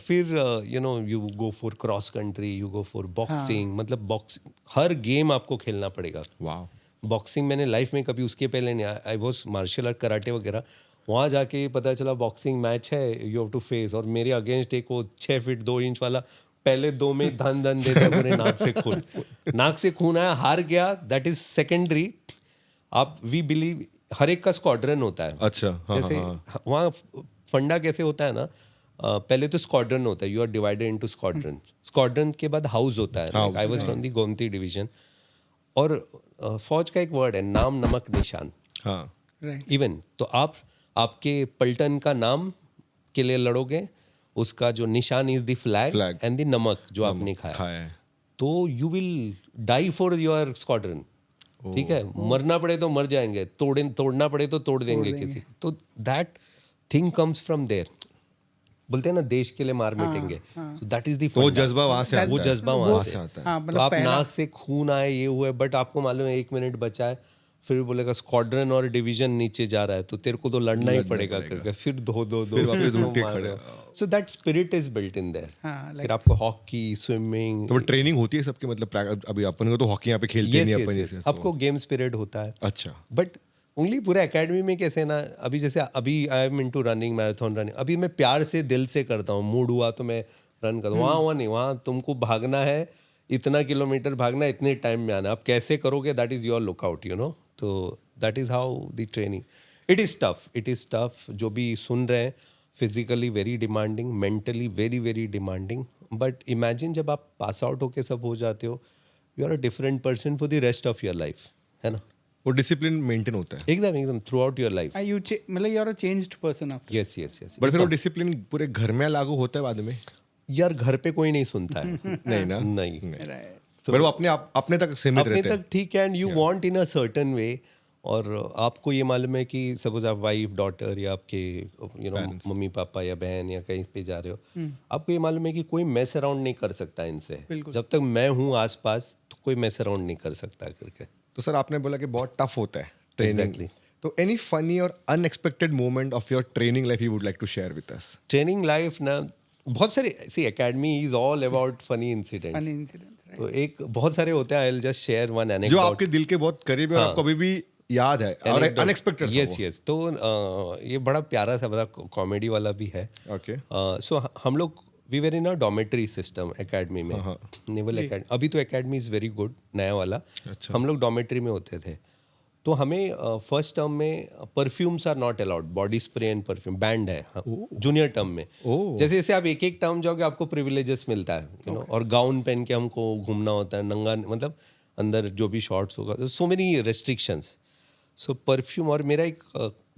फिर you know you go for cross country, you go for boxing. मतलब बॉक्सिंग हर गेम आपको खेलना पड़ेगा. वाह. बॉक्सिंग मैंने लाइफ में कभी उसके पहले नहीं, I was martial art karate वगैरह. वहाँ जाके पता चला बॉक्सिंग मैच है, यू हैव टू फेस. और मेरे अगेंस्ट एक वो 6 फीट 2 इंच वाला, पहले 2 में धन देता पूरे नाक से खून आया, हार गया. That is secondary. आप वी बिलीव हर एक का स्क्वाड्रन होता है. अच्छा. जैसे वहाँ फंडा कैसे होता है ना, पहले तो स्क्वाड्रन होता है, you are divided into squadron. Squadron के बाद हाउस होता है. I was from the Gomti division. और फौज का एक वर्ड है, नाम नमक निशान. हाँ. इवन तो आप आपके पलटन का नाम के लिए लड़ोगे, उसका जो निशान is the flag and the नमक जो आपने खाया है. तो you will die for your squadron. ठीक है, मरना पड़े तो मर जाएंगे, तोड़ना पड़े तो तोड़ देंगे किसी. तो that thing comes from there. बोलते हैं ना देश के लिए मार मिटेंगे. सो दैट इज द वो जज्बा वहां से आता है. तो आप नाक से खून आए, ये हुए, बट आपको मालूम है 1 मिनट बचा है. फिर बोलेगा स्क्वाड्रन और डिवीजन नीचे जा रहा है, तो तेरे को तो लड़ना ही पड़ेगा करके. फिर दो so that spirit is built in their. फिर आपको हॉकी, स्विमिंग, तो ट्रेनिंग होती है सबके. मतलब अभी अपन को तो हॉकी यहाँ पे खेलते नहीं अपन जैसे. आपको गेम स्पिरिट होता है. अच्छा. बट ओनली पूरे एकेडमी में कैसे ना, अभी जैसे अभी I am into running, marathon running. अभी मैं प्यार से दिल से करता हूँ. मूड हुआ तो मैं रन कर दो। वहाँ नहीं, वहाँ तुमको भागना है, इतना किलोमीटर भागना, इतने टाइम में आना। आप कैसे करोगे, that is your lookout, you know. तो that is how the training. It is tough. जो भी सुन रहे हैं, physically very demanding, mentally very very demanding, but imagine जब आप पास आउट होके सब हो जाते हो, you are a different person for the rest of your life, है ना। वो डिसिप्लिन मेंटेन होता है। एकदम थ्रू आउट योर लाइफ। मतलब you are a changed person after. Yes. But फिर वो डिसिप्लिन पूरे घर में लागू होता है बाद में? यार घर पे कोई नहीं सुनता है। नहीं ना? नहीं। राइट। बट वो अपने तक सीमित अपने रहते हैं। तक ठीक है, and you want in a certain way. और आपको ये मालूम है कि सपोज आप वाइफ, डॉटर या आपके यू नो मम्मी पापा या बहन या कहीं पे जा रहे हो, आपको ये मालूम है कि कोई मैस अराउंड नहीं कर सकता इनसे। जब तक मैं हूँ आसपास तो कोई मैस अराउंड नहीं कर सकता करके। तो सर आपने बोला कि बहुत टफ होता है ट्रेनिंग। Exactly. तो एनी फनी और unexpected moment of your training life you would like to share with us? Training life ना बहुत सारे, सी academy is all about funny incident. Funny incidents, right. तो एक बहुत सारे होते हैं, आई विल जस्ट शेयर वन जो एनेक्डोट। आपके दिल के बहुत करीब है और आपको अभी भी याद है और अनएक्सपेक्टेड था वो। यस। तो ये बड़ा प्यारा सा, बड़ा कॉमेडी वाला भी है। ओके। सो हम लोग we were in a dormitory system academy में, नेवल एकेडमी। अभी तो एकेडमी इज़ वेरी गुड, नया वाला। अच्छा। हम लोग डॉमेट्री में होते थे। तो हमें फर्स्ट टर्म में perfumes are not allowed, body spray and perfume banned है जूनियर टर्म में। जैसे जैसे आप एक एक टर्म जाओगे आपको प्रिविलेजेस मिलता है, यू नो। और गाउन पहन के हमको घूमना होता है, नंगा, मतलब अंदर जो भी शॉर्ट्स होगा, सो मेनी रेस्ट्रिक्शंस। सो परफ्यूम, और मेरा एक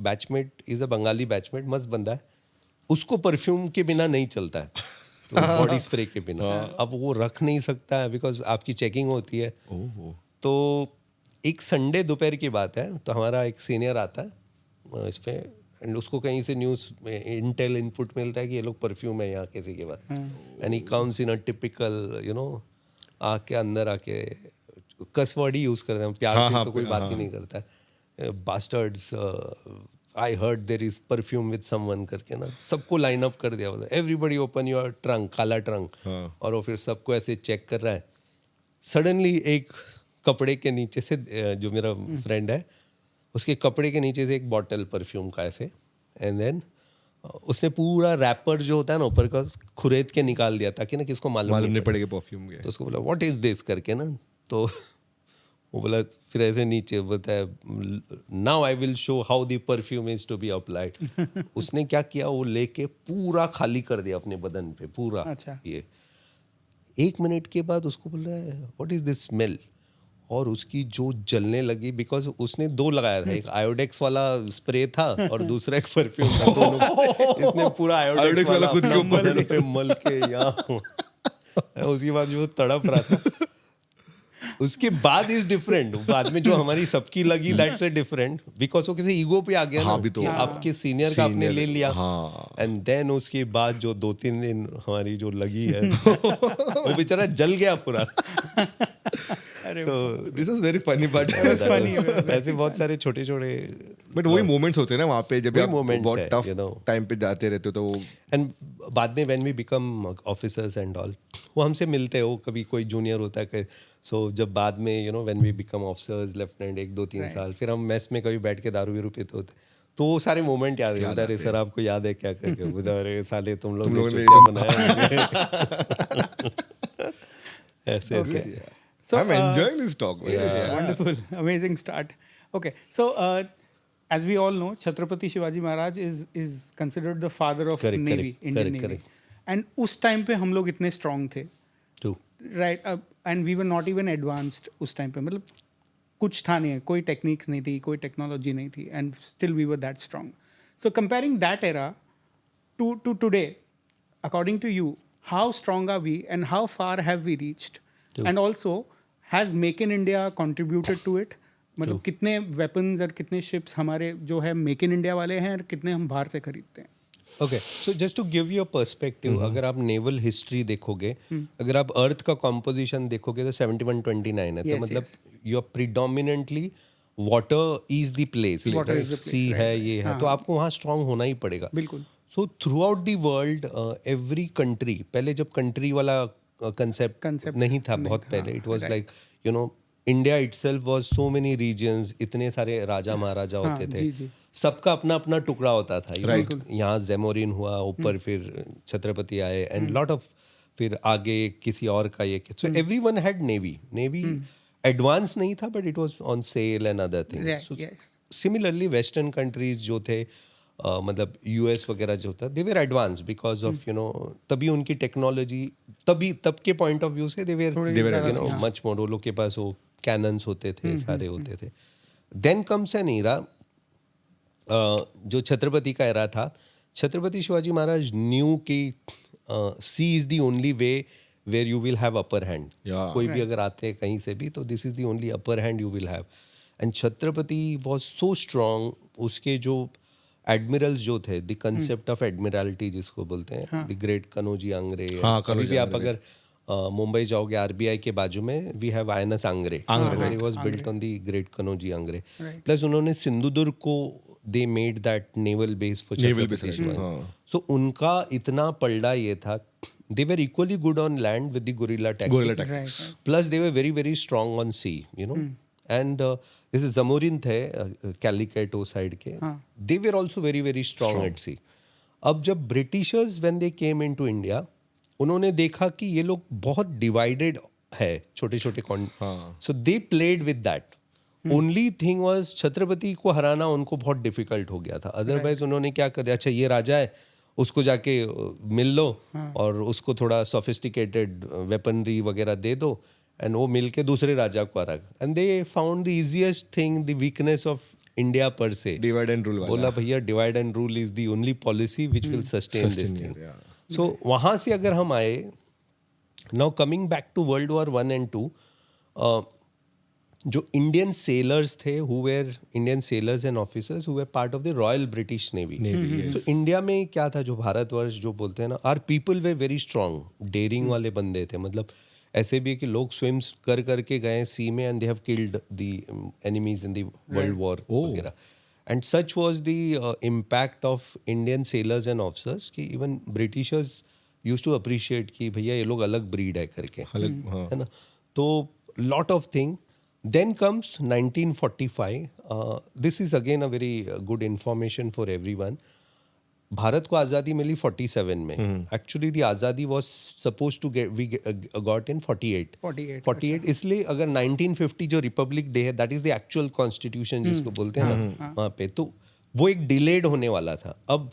batchmate is a Bengali batchmate, मस्त बंदा है, उसको परफ्यूम के बिना नहीं चलता है, तो बॉडी स्प्रे के बिना। अब वो रख नहीं सकता है बिकॉज आपकी चेकिंग होती है। तो एक संडे दोपहर की बात है, तो हमारा एक सीनियर आता है इस पे, एंड उसको कहीं से न्यूज़ इंटेल इनपुट मिलता है कि ये लोग परफ्यूम है यहाँ किसी के पास, and he comes in a typical, you know, आके अंदर आके कस वर्ड ही यूज़ करते हैं, प्यार से तो कोई बात ही नहीं करता है। Bastards, I heard there is perfume with someone करके ना, सबको लाइन अप कर दिया, बोला एवरीबडी ओपन योर ट्रंक, काला ट्रंक। और वो फिर सबको ऐसे चेक कर रहा है। सडनली एक कपड़े के नीचे से, जो मेरा फ्रेंड है, उसके कपड़े के नीचे से एक बॉटल परफ्यूम का ऐसे, एंड देन उसने पूरा रैपर जो होता है ना ऊपर का खुरेद के निकाल दिया ताकि ना किसको मालूम नहीं पड़ेगा परफ्यूम के। तो उसको बोला व्हाट इज दिस करके ना, तो वो बोला, फिर ऐसे नीचे बताया, now I will show how the perfume is to be applied. उसने क्या किया, वो लेके पूरा खाली कर दिया अपने बदन पे पूरा। अच्छा। ये 1 मिनट के बाद उसको बोल रहा है व्हाट इज दिस स्मेल, और उसकी जो जलने लगी, बिकॉज उसने 2 लगाया था, एक आयोडेक्स वाला स्प्रे था और दूसरा एक परफ्यूम था, दोनों इसने पूरा आयोडेक्स वाला खुद के ऊपर पे मल के यहाँ। उसके बाद जो तड़प रहा था, उसके बाद इज डिफरेंट, बाद में जो हमारी सबकी लगी दैट्स अ डिफरेंट, बिकॉज वो किसी ईगो पे आ गया ना, भी तो कि आपके सीनियर का आपने ले लिया, एंड देन उसके बाद जो 2-3 दिन हमारी जो लगी है वो बेचारा जल गया पूरा। तो this is very funny, but ऐसे बहुत सारे छोटे छोटे, बट वही मोमेंट्स होते हैं ना वहाँ पे, जब आप बहुत है, टफ you know. टाइम पे जाते रहते हो तो वो। एंड बाद में when we become officers and all, वो हमसे मिलते हो, कभी कोई जूनियर होता है, सो जब बाद में you know when we become officers, lieutenant 1-2-3 साल, फिर हम मेस में कभी बैठ के दारू वीरू पीते होते, तो वो सारे मोमेंट याद है। अरे सर आपको याद है क्या करके, बोला अरे साले तुम लोग ने क्या बनाया ऐसे ऐसे। So, I'm enjoying this talk. Wonderful, amazing start. Okay, so as we all know, Chhatrapati Shivaji Maharaj is considered the father of Navy, Indian Navy. And उस time पे हम लोग इतने strong थे, right? And we were not even advanced उस time पे, मतलब कुछ था नहीं, कोई techniques नहीं थी, कोई technology नहीं थी, and still we were that strong. So comparing that era to today, according to you, how strong are we and how far have we reached? And also, has Make in India contributed to it? मतलब कितने weapons और कितने ships हमारे जो है Make in India वाले हैं और कितने हम बाहर से खरीदते हैं? Okay, so just to give you a perspective, अगर आप नेवल हिस्ट्री देखोगे, अगर आप अर्थ का कॉम्पोजिशन देखोगे तो 71-29 है, तो मतलब you are predominantly water is the place, sea है, ये है, तो आपको वहाँ स्ट्रांग होना ही पड़ेगा। बिल्कुल। So throughout the world, every country, पहले जब कंट्री वाला कंसेप्ट नहीं था, बहुत पहले, it was like you know India itself was so many regions, इतने सारे राजा महाराजा होते थे, सबका अपना अपना टुकड़ा होता था। यहाँ जेमोरिन हुआ, ऊपर फिर छत्रपति आए, एंड लॉट ऑफ फिर आगे किसी और का ये, so everyone had navy advance नहीं था but it was on sale and other Right, things. yes. Similarly western countries जो थे मतलब यूएस वगैरह जो था, दे वर एडवांस बिकॉज ऑफ तभी उनकी टेक्नोलॉजी तब के पॉइंट ऑफ व्यू से दे वर मच मोर. वो लोग के पास वो कैनन्स होते थे, सारे होते थे. देन कम्स एन एरा जो छत्रपति का एरा था. छत्रपति शिवाजी महाराज न्यू की sea is the only way where you will have upper hand. कोई भी अगर आते हैं कहीं से भी तो this is the only upper hand you will have. And Chhatrapati was so strong. उसके जो एडमिरल्स जो थे, द कंसेप्ट ऑफ एडमिरल्टी जिसको बोलते हैं, द ग्रेट कनोजी आंग्रे. कभी भी आप अगर मुंबई जाओगे आरबीआई के बाजू में we have INS Angre. It was built on the great Kanhoji Angre. Plus उन्होंने सिंधुदुर्ग को they made that naval base for Chhatrapati Shivaji. So उनका इतना पलड़ा ये था. They were equally good on land with the guerrilla tactics. Right. Plus they were very very strong on sea, And this is Zamorin थे Calicut वो side के. They were also very very strong at sea. अब जब Britishers when they came into India, उन्होंने देखा कि ये लोग बहुत divided है, छोटे छोटे so they played with that. Only thing was Chhatrapati को हराना उनको बहुत difficult हो गया था. Otherwise उन्होंने क्या कर दिया, अच्छा ये राजा है, उसको जाके मिल लो और उसको थोड़ा सोफिस्टिकेटेड वेपनरी वगैरह दे दो एंड वो मिल के दूसरे राजा को हरा. And they found the easiest thing, the weakness of India पर से, डिवाइड एंड रूल. बोला भैया divide and rule is the only policy which will sustain this thing. So वहाँ से अगर हम आए, now coming back to world war 1 and 2, जो इंडियन सेलर्स थे, who were Indian sailors and officers who were part of the Royal British Navy. तो India में क्या था, जो भारतवर्ष जो बोलते हैं ना, are people were very strong, daring वाले बंदे थे. मतलब ऐसे भी है कि लोग स्विम कर करके गए सी में and they have killed the enemies in the world war वगैरह. And such was the impact of Indian sailors and officers कि even Britishers used to appreciate कि भैया ये लोग अलग ब्रीड है करके, है ना. तो lot of thing. Then comes 1945. This is again a very good information for everyone. Bharat को आज़ादी मिली 47 में. Actually the आज़ादी was supposed to got in 48. इसलिए अगर 1950 जो रिपब्लिक डे है, that is the actual constitution जिसको बोलते हैं ना वहाँ पे, तो वो एक डिलेड होने वाला था. अब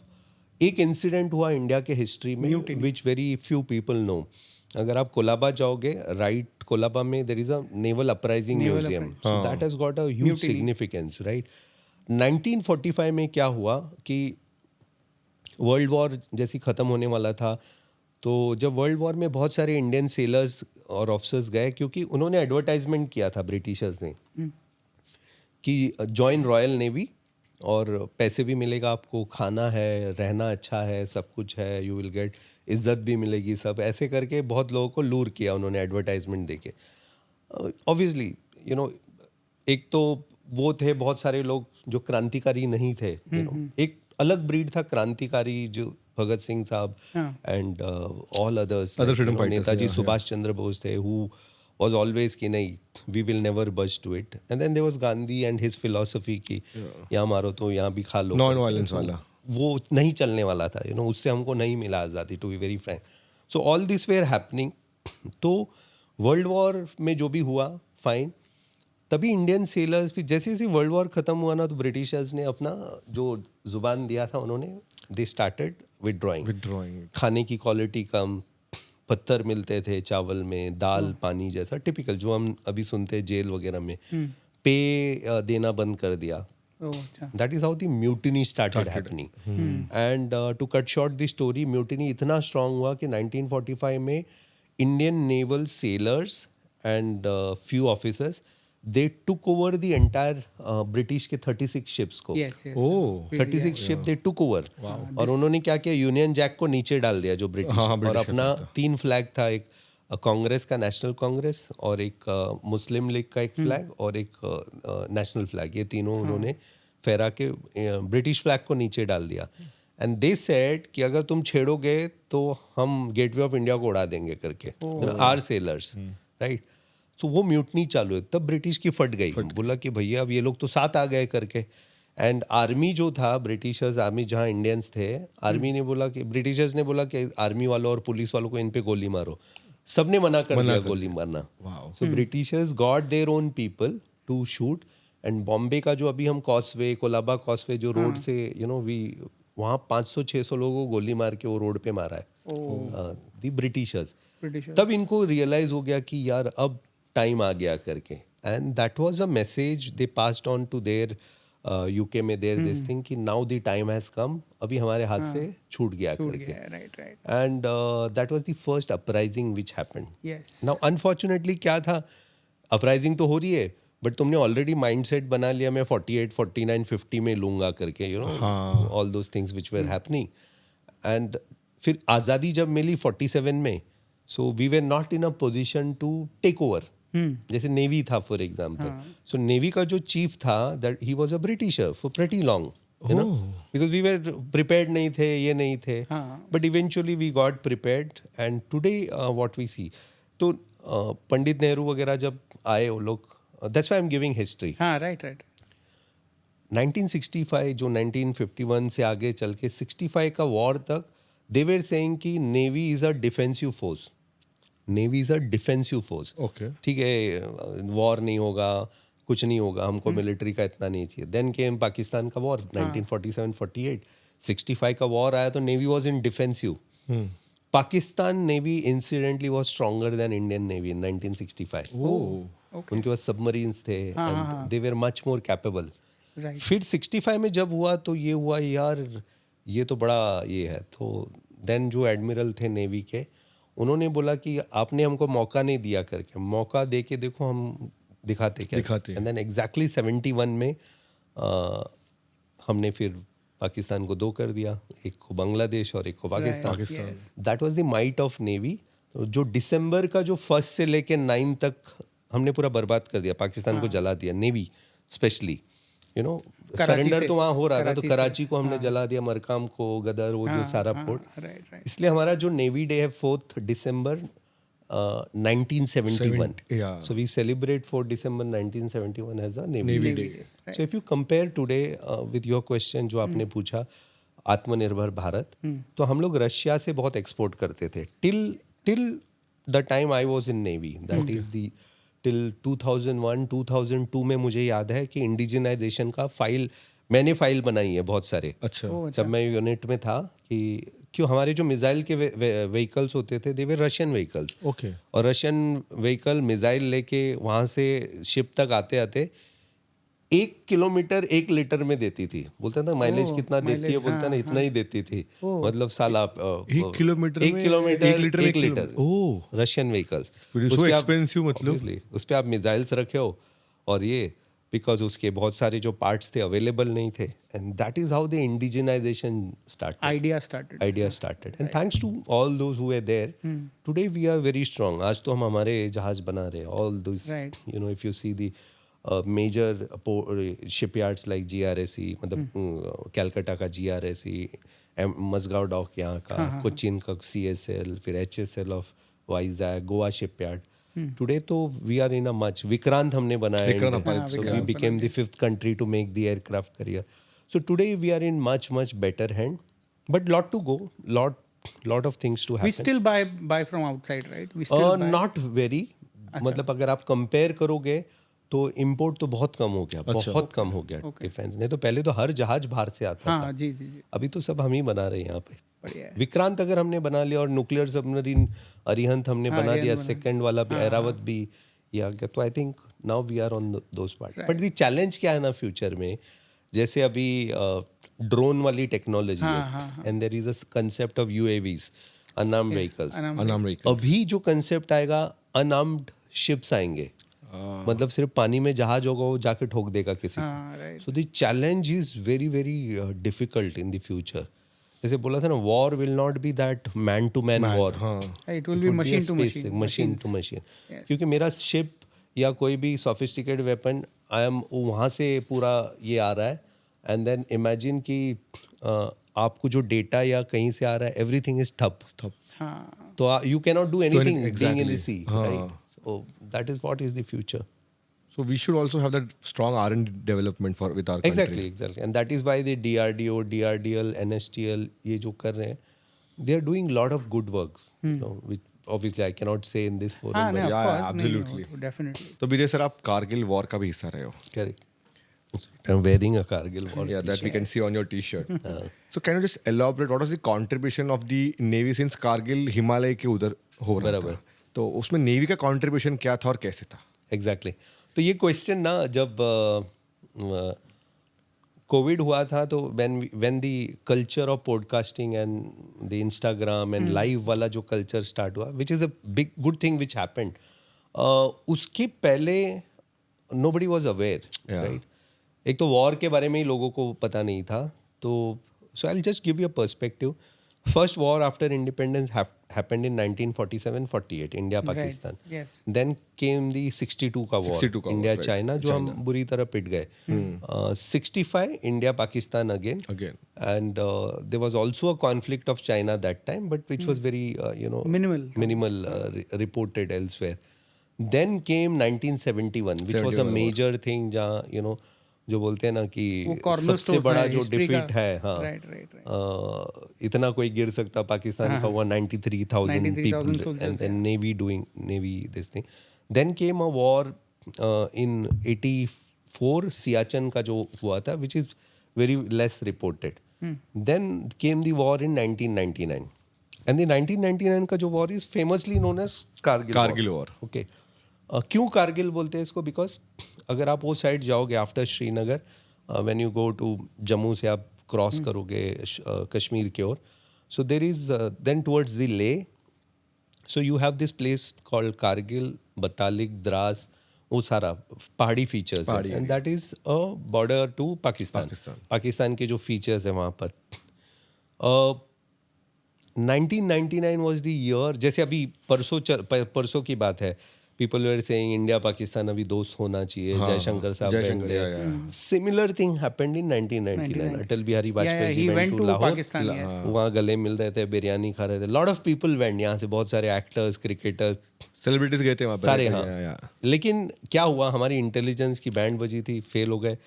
एक इंसिडेंट हुआ इंडिया के हिस्ट्री में which very few people know. अगर आप कोलाबा जाओगे, राइट, कोलाबा में there is a naval uprising museum. So that has got a huge significance, right. 1945 में क्या हुआ कि वर्ल्ड वॉर जैसी ख़त्म होने वाला था, तो जब वर्ल्ड वॉर में बहुत सारे इंडियन सेलर्स और ऑफिसर्स गए, क्योंकि उन्होंने एडवर्टाइजमेंट किया था ब्रिटिशर्स ने कि जॉइन रॉयल नेवी और पैसे भी मिलेगा आपको, खाना है, रहना अच्छा है, सब कुछ है, यू विल गेट इज्जत भी मिलेगी, सब ऐसे करके बहुत लोगों को लूर किया उन्होंने एडवर्टाइजमेंट देके. ऑब्वियसली एक तो वो थे बहुत सारे लोग जो क्रांतिकारी नहीं थे. एक अलग ब्रीड था क्रांतिकारी, जो Bhagat Singh Sahab and all others, Netaji Subhash Chandra Bose थे, हु was always कि नहीं, we will never budge to it. And then there was Gandhi and his philosophy कि यहाँ मारो तो यहाँ भी खा लो, नॉन वायलेंस वाला, वो नहीं चलने वाला था. उससे हमको नहीं मिला आज़ादी, to be very frank. So all this were happening. तो वर्ल्ड वॉर में जो भी हुआ फाइन. तभी इंडियन सेलर्स भी जैसे जैसे वर्ल्ड वॉर ख़त्म हुआ ना, तो ब्रिटिशर्स ने अपना जो जुबान दिया था उन्होंने, दे स्टार्टेड विदड्रॉइंग. खाने की क्वालिटी कम, पत्थर मिलते थे चावल में, दाल पानी जैसा टिपिकल जो हम अभी सुनते हैं जेल वगैरह में. पे देना बंद कर दिया. That is how the mutiny started happening. And to cut short the story, mutiny इतना स्ट्रांग हुआ कि 1945 में Indian naval sailors and few officers, they took over the entire British के 36 ships को. 36 ship they took over. और उन्होंने क्या किया, यूनियन जैक को नीचे डाल दिया जो ब्रिटिश, और अपना 3 फ्लैग था, एक कांग्रेस का नेशनल कांग्रेस, और एक मुस्लिम लीग का एक फ्लैग, और एक नेशनल फ्लैग. ये तीनों उन्होंने फहरा के ब्रिटिश फ्लैग को नीचे डाल दिया. एंड दे सेड कि अगर तुम छेड़ोगे तो हम गेटवे ऑफ इंडिया को उड़ा देंगे करके, आर सेलर्स, राइट. तो वो म्यूटनी चालू है. तब ब्रिटिश की फट गई, बोला कि भैया अब ये लोग तो साथ आ गए करके. एंड आर्मी जो था, ब्रिटिशर्स आर्मी जहाँ इंडियंस थे, आर्मी ने बोला कि ब्रिटिशर्स ने बोला कि आर्मी वालों और पुलिस वालों को इन पे गोली मारो, सबने मना कर दिया गोली मारना. So Britishers got their own people to shoot. And Bombay का जो अभी हम कॉसवे, कोलाबा कॉसवे जो रोड से वी वहाँ 500-600 लोगों को गोली मार के वो रोड पे मारा है दी ब्रिटिशर्स. तब इनको रियलाइज हो गया कि यार अब टाइम आ गया करके. And that was a message they passed on to their UK में देयर दिस थिंग कि now the time has come, अभी हमारे हाथ से छूट गया करके. Right. And that was the first uprising which happened. Yes. Now unfortunately क्या था, अपराइजिंग तो हो रही है बट तुमने ऑलरेडी माइंडसेट बना लिया मैं 48, 49, 50 में लूंगा करके, all those things which were happening. And फिर आज़ादी जब मिली 47 में, so we were not in a position to take over. जैसे नेवी था फॉर एग्जाम्पल, सो नेवी का जो चीफ था that he was a Britisher for pretty long, you know, because we were prepared नहीं थे, ये नहीं थे, but eventually we got prepared. And today what we see, तो पंडित नेहरू वगैरह जब आए वो लोग, that's why I am giving history. हाँ, राइट. 1965 जो 1951 से आगे चल के 65 का वॉर तक दे वर सेइंग कि navy is a defensive force. Navy is a defensive force. Okay. ठीक है, वॉर नहीं होगा, कुछ नहीं होगा, हमको मिलिट्री का इतना नहीं चाहिए. देन केम पाकिस्तान का वॉर 1947-48. 65 का वॉर आया तो navy was in defensive. Pakistan navy incidentally was stronger than Indian navy in 1965. उनके पास सबमरीन्स थे and they were much more capable. Right. फिर 65 में जब हुआ तो ये हुआ यार ये तो बड़ा ये है. तो देन जो एडमिरल थे नेवी के, उन्होंने बोला कि आपने हमको मौका नहीं दिया करके, मौका दे के देखो हम दिखाते क्या. एंड देन एग्जैक्टली 71 में हमने फिर पाकिस्तान को 2 कर दिया, एक को बांग्लादेश और एक को Pakistan. That was the might of navy. तो जो दिसंबर का जो 1 से लेके 9 तक हमने पूरा बर्बाद कर दिया, पाकिस्तान को जला दिया, navy specially, you know. Surrender तो वहाँ हो रहा था, तो कराची को हमने जला दिया, मरकाम को, गदर, वो जो सारा पोर्ट. राइट. इसलिए हमारा जो नेवी डे है 4th December 1971. So we celebrate 4th December 1971 as a Navy Day. So if you compare today with your question जो आपने पूछा, आत्मनिर्भर भारत, तो हम लोग रशिया से बहुत एक्सपोर्ट करते थे till the time I was in Navy. That is the till 2001-2002 में मुझे याद है कि इंडिजिनाइजेशन का मैंने फाइल बनाई है बहुत सारे. अच्छा. जब मैं यूनिट में था कि क्यों हमारे जो मिसाइल के व्हीकल्स होते थे दे वर रशियन व्हीकल्स. ओके. और रशियन व्हीकल मिसाइल लेके वहाँ से शिप तक आते आते 1 किलोमीटर 1 लीटर में देती थी. बोलते ना माइलेज कितना देती है, बोलते ना इतना ही देती थी. मतलब साल आप 1 किलोमीटर 1 किलोमीटर 1 लीटर ओह, रशियन व्हीकल्स. So expensive. मतलब उस पे आप मिसाइल्स रखे हो और ये बिकॉज उसके बहुत सारे जो पार्ट्स थे अवेलेबल नहीं थे. And that is how the indigenisation started. Idea started. And thanks to all those who were there, today we are very strong. आज तो हम हमारे जहाज बना रहे हैं. All those, you know, if you see the major shipyards like GRSE, मतलब कैलकाटा का GRSE, मजगांव डॉक यहाँ का, कोचीन का CSL, फिर HSL of Vizag, Goa shipyard. Today तो we are in a much. Vikrant हमने बनाया, so we became the 5th country to make the aircraft carrier. So today we are in much better hand, but lot to go, lot of things to happen. We still buy from outside, right? We still buy. Not very. मतलब अगर आप compare करोगे तो import तो बहुत कम हो गया. बहुत कम हो गया डिफेंस. नहीं तो पहले तो हर जहाज बाहर से आता था. हाँ, जी. अभी तो सब हम ही बना रहे हैं यहाँ पे. बढ़िया है. विक्रांत अगर हमने बना लिया और न्यूक्लियर सबमरीन अरिहंत हमने बना दिया, सेकंड वाला भी ऐरावत भी ये आ गया, तो I think now we are on those part. But the challenge क्या है ना फ्यूचर में, जैसे अभी ड्रोन वाली टेक्नोलॉजी है and there is a concept of UAVs, unarmed vehicles. अभी जो कंसेप्ट आएगा, अनआर्म्ड शिप्स आएंगे. मतलब सिर्फ पानी में जहाज होगा, वो जाके ठोक देगा किसी को. So the challenge is very difficult in the future. जैसे बोला था ना, war will not be that man to man war, it will be machine to machine. क्योंकि मेरा शिप या कोई भी सोफिस्टिकेटेड वेपन वहाँ से पूरा ये आ रहा है. एंड देन इमेजिन कि आपको जो डेटा या कहीं से आ रहा है, एवरीथिंग इज ठप. तो you can not do anything being in the sea, right? So that is what is the future. So we should also have that strong R&D development for with our country. Exactly. And that is why the DRDO, DRDL, NSTL, ये जो कर रहे हैं, they are doing lot of good works. You know, which obviously I cannot say in this forum. हाँ but नहीं, of yeah, course, absolutely. Definitely. तो विजय sir, आप Kargil war का भी हिस्सा रहे हो. Correct. I'm wearing a Kargil war. Yeah, that we can see on your T-shirt. So can you just elaborate what was the contribution of the Navy since Kargil Himalaya के उधर हो रहा बराबर. था? तो उसमें नेवी का कंट्रीब्यूशन क्या था और कैसे था? एग्जैक्टली तो ये क्वेश्चन ना जब कोविड हुआ था तो when the culture of podcasting and the Instagram and live वाला जो कल्चर स्टार्ट हुआ which is a big good thing which happened उसके पहले नोबडी वाज अवेयर राइट. एक तो वॉर के बारे में ही लोगों को पता नहीं था. तो so I will just give you a perspective. First war after independence happened in 1947-48, India Pakistan. Right, yes. Then came the 62 का war, 62 का war, India right. China, जो हम बुरी तरह पिट गए. 65 India Pakistan again. And there was also a conflict of China that time, but which was very minimal reported elsewhere. Then came 1971, which was a major thing जहाँ जो बोलते हैं ना कि सबसे बड़ा जो डिफीट है. हाँ, right. इतना कोई गिर सकता पाकिस्तान का हुआ 93,000 people and navy this thing. Then came a war in 84 Siachen का जो हुआ था which is very less reported. Then came the war in 1999 and the 1999 का जो war is famously known as Kargil war. Okay. क्यों कारगिल बोलते हैं इसको? बिकॉज अगर आप वो साइड जाओगे after Srinagar when you go to Jammu से आप क्रॉस करोगे कश्मीर की ओर, so there is then towards the Leh, so you have this place called Kargil, Batalik, Dras, वो सारा पहाड़ी फीचर्स है and that is a border to Pakistan के जो फीचर्स है वहाँ पर. 1999 वाज द ईयर. जैसे अभी परसों की बात है, people were saying India Pakistan अभी दोस्त होना चाहिए. जयशंकर साहब went there. Similar thing happened in 1999. Atal Bihari Vajpayee ji went to Lahore. वहाँ गले मिल रहे थे, बिरयानी खा रहे थे. Lot of people went. यहाँ से बहुत सारे एक्टर्स, क्रिकेटर्स, सेलिब्रिटीज गए थे वहाँ पे सारे. हाँ, लेकिन क्या हुआ, हमारी इंटेलिजेंस की बैंड बजी थी, फेल हो गए.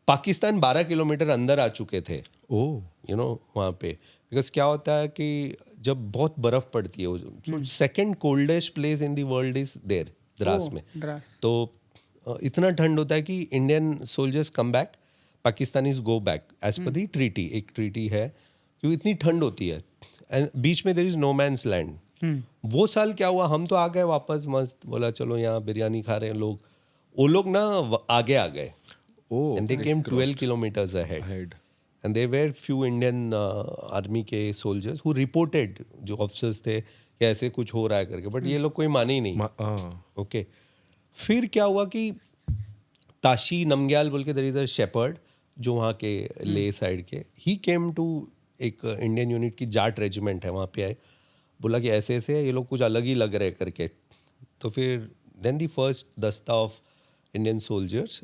पाकिस्तान 12 किलोमीटर अंदर आ चुके थे. वहाँ पे बिकॉज क्या होता है कि जब बहुत बर्फ पड़ती है, second coldest place in the world is there, Dras में. तो इतना ठंड होता है कि Indian soldiers come back, Pakistanis go back as per the treaty. एक ट्रीटी है क्योंकि इतनी ठंड होती है एंड बीच में there is no man's land. वो साल क्या हुआ, हम तो आ गए वापस, मस्त बोला चलो यहाँ बिरयानी खा रहे हैं लोग. वो लोग ना आगे आ गए and they came 12 kilometres ahead. And there were few Indian army के soldiers who reported, जो officers थे कि ऐसे कुछ हो रहा है करके, but ये लोग कोई माने ही नहीं. Okay. फिर क्या हुआ कि ताशी नमग्याल बोल के there is a shepherd जो वहाँ के ले साइड के, he came to एक इंडियन यूनिट की जाट रेजिमेंट है वहाँ पे आए, बोला कि ऐसे ऐसे है, ये लोग कुछ अलग ही लग रहे करके. तो फिर then the first दस्ता of Indian soldiers,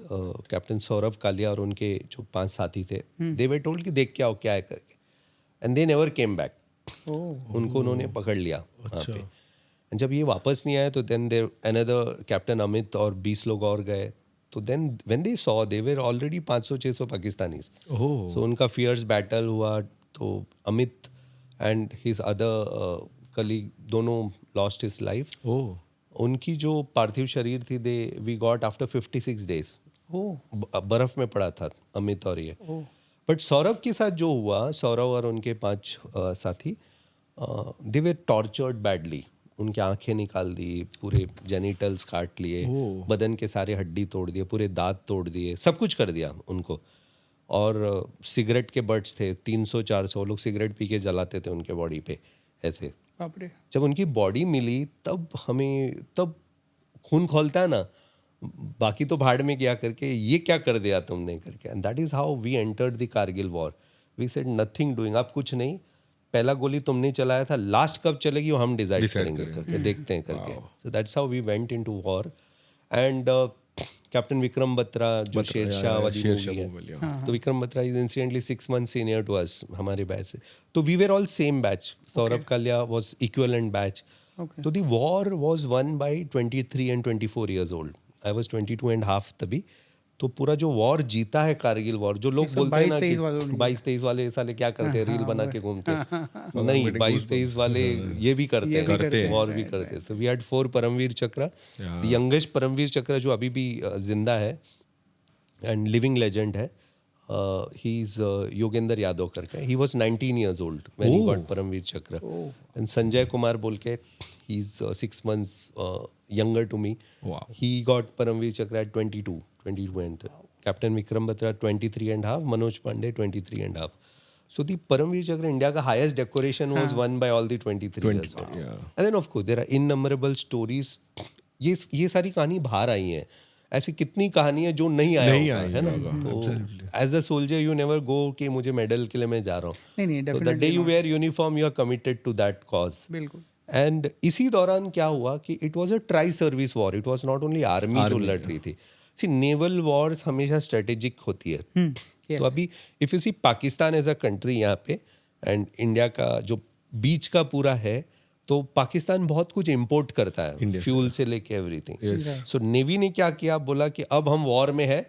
captain Saurabh Kalia और उनके जो 5 साथी थे, दे वर टोल्ड कि देख क्या हो क्या है करके, and they never came back. उनको उन्होंने पकड़ लिया वहाँ पे. एंड जब ये वापस नहीं आए तो then there another captain Amit और 20 लोग और गए. तो then when they saw they were already 500-600 Pakistanis. So उनका फियर्स बैटल हुआ. तो Amit and his other colleague दोनों लॉस्ट हिज लाइफ. उनकी जो पार्थिव शरीर थी वी गॉट आफ्टर 56 days. बर्फ में पड़ा था अमित और ये. बट सौरभ के साथ जो हुआ, सौरभ और उनके 5 साथी, दे वर टॉर्चर्ड बैडली. उनकी आंखें निकाल दी, पूरे जेनिटल्स काट लिए, बदन के सारे हड्डी तोड़ दिए, पूरे दांत तोड़ दिए, सब कुछ कर दिया उनको. और सिगरेट के बट्स थे 300-400, लोग सिगरेट पी के जलाते थे उनके बॉडी पे ऐसे. जब उनकी बॉडी मिली तब खून खोलता है ना, बाकी तो भाड़ में गया करके, ये क्या कर दिया तुमने करके. And that is how we entered the Kargil war. We said nothing doing. अब कुछ नहीं, पहला गोली तुमने चलाया था, लास्ट कब चलेगी वो हम डिसाइड करेंगे करके, देखते हैं करके. So that's how we went into war. And captain Vikram Batra जो शेरशाह वाली मूवी है, तो Vikram Batra is incidentally 6 months senior to us, हमारे बैच से. तो we were all same batch. Saurabh Kalia was equivalent batch. तो the war was won by 23 and 24 years old. I was 22 and half तभी। तो पूरा जो वॉर जीता है कारगिल वॉर, जो लोग सब बोलते हैं ना 22-23 कि वालों ने 22-23 वाले साले क्या करते हैं, रील बना के घूमते हैं। नहीं, getting 22-23 वाले ये भी करते ये भी करते हैं, हैं, वॉर भी करते हैं। सो वी हैड 4 परमवीर चक्र, द यंगेस्ट परमवीर चक्र जो अभी भी जिंदा है एंड लिविंग लेजेंड है, ही इज योगेंद्र यादव करके, he was 19 years old when he got Paramvir Chakra. And Sanjay Kumar बोल के, he is 6 months younger to me, Wow. he got Paramvir Chakra at 22 and captain Vikram Batra 23 and half, Manoj Pandey 23 and half. So the Paramvir Chakra, India का highest decoration was won by all the 23 years old. And then of course there are innumerable stories. ये सारी कहानी बाहर आई हैं। ऐसी कितनी कहानी है जो नहीं आया होगा, है ना? तो as a soldier you never go कि मुझे मेडल के लिए मैं जा रहा हूँ। नहीं, So the day you wear uniform, you are committed to that cause. बिल्कुल। एंड इसी दौरान क्या हुआ कि it was a tri service war, it was not only army जो लड़ रही थी। सी नेवल वॉर्स हमेशा स्ट्रेटेजिक होती है। तो अभी if you see Pakistan as a country यहाँ पे एंड इंडिया का जो बीच का पूरा है, तो पाकिस्तान बहुत कुछ इंपोर्ट करता है, फ्यूल से लेके एवरीथिंग। सो नेवी ने क्या किया, बोला कि अब हम वॉर में है,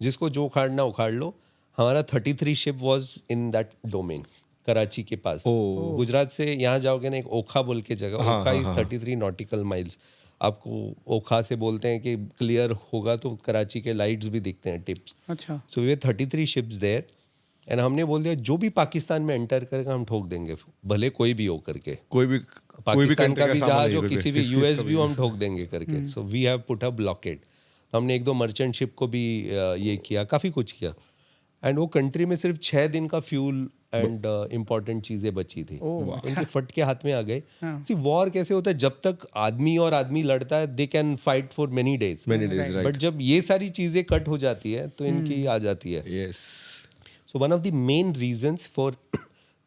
जिसको जो उखाड़ना उखाड़ लो। हमारा 33 ship was in that domain, Karachi के पास। गुजरात से यहाँ जाओगे ना, एक ओखा बोल के जगह, ओखा इज 33 नॉटिकल माइल्स। आपको ओखा से बोलते हैं कि क्लियर होगा तो कराची के लाइट्स भी दिखते हैं, टिप्स। अच्छा। So we 33 ships there and हमने बोल दिया जो भी पाकिस्तान में एंटर करेगा हम ठोक देंगे, भले कोई भी हो करके। कोई भी पाकिस्तान का भी जहाज हो, सामान किसी भी यूएस भी हो, हम ठोक देंगे करके। So we have put a blockade. तो हमने 1-2 मर्चेंट शिप को भी ये किया, काफ़ी कुछ किया। एंड वो कंट्री में सिर्फ 6 दिन का फ्यूल एंड इम्पोर्टेंट चीज़ें बची थी, उनके फट के हाथ में आ गए। सी वॉर कैसे होता है, जब तक आदमी और आदमी लड़ता है they can fight for many days, but जब ये सारी चीज़ें कट हो जाती है तो इनकी आ जाती है। Yes. So one of the main reasons for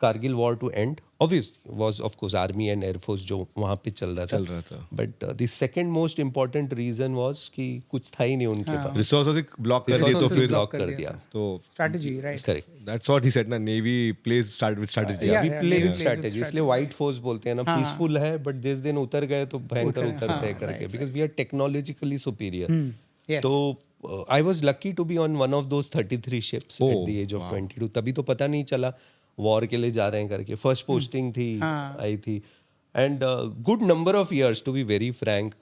Kargil war to end, obviously, was of course army and air force जो वहाँ पे चल रहा था। But the second most important reason was कि कुछ था ही नहीं उनके पास। रिसोर्सेज ब्लॉक कर दिए तो Resources फिर block कर दिया। तो strategy, right. Correct. That's what he said ना, navy plays start with strategy. Yeah, We yeah, play Navy with plays with strategy, इसलिए white force बोलते हैं ना, पीसफुल है बट जिस दिन उतर गए तो भयंकर उतरते हैं करके, because we are technologically superior. Yes. तो I was lucky to be on one of those 33 ships at the age of 22. तभी तो पता नहीं चला वॉर के लिए जा रहे हैं करके। फर्स्ट पोस्टिंग थी, आई थी। And good number of years, to be very frank,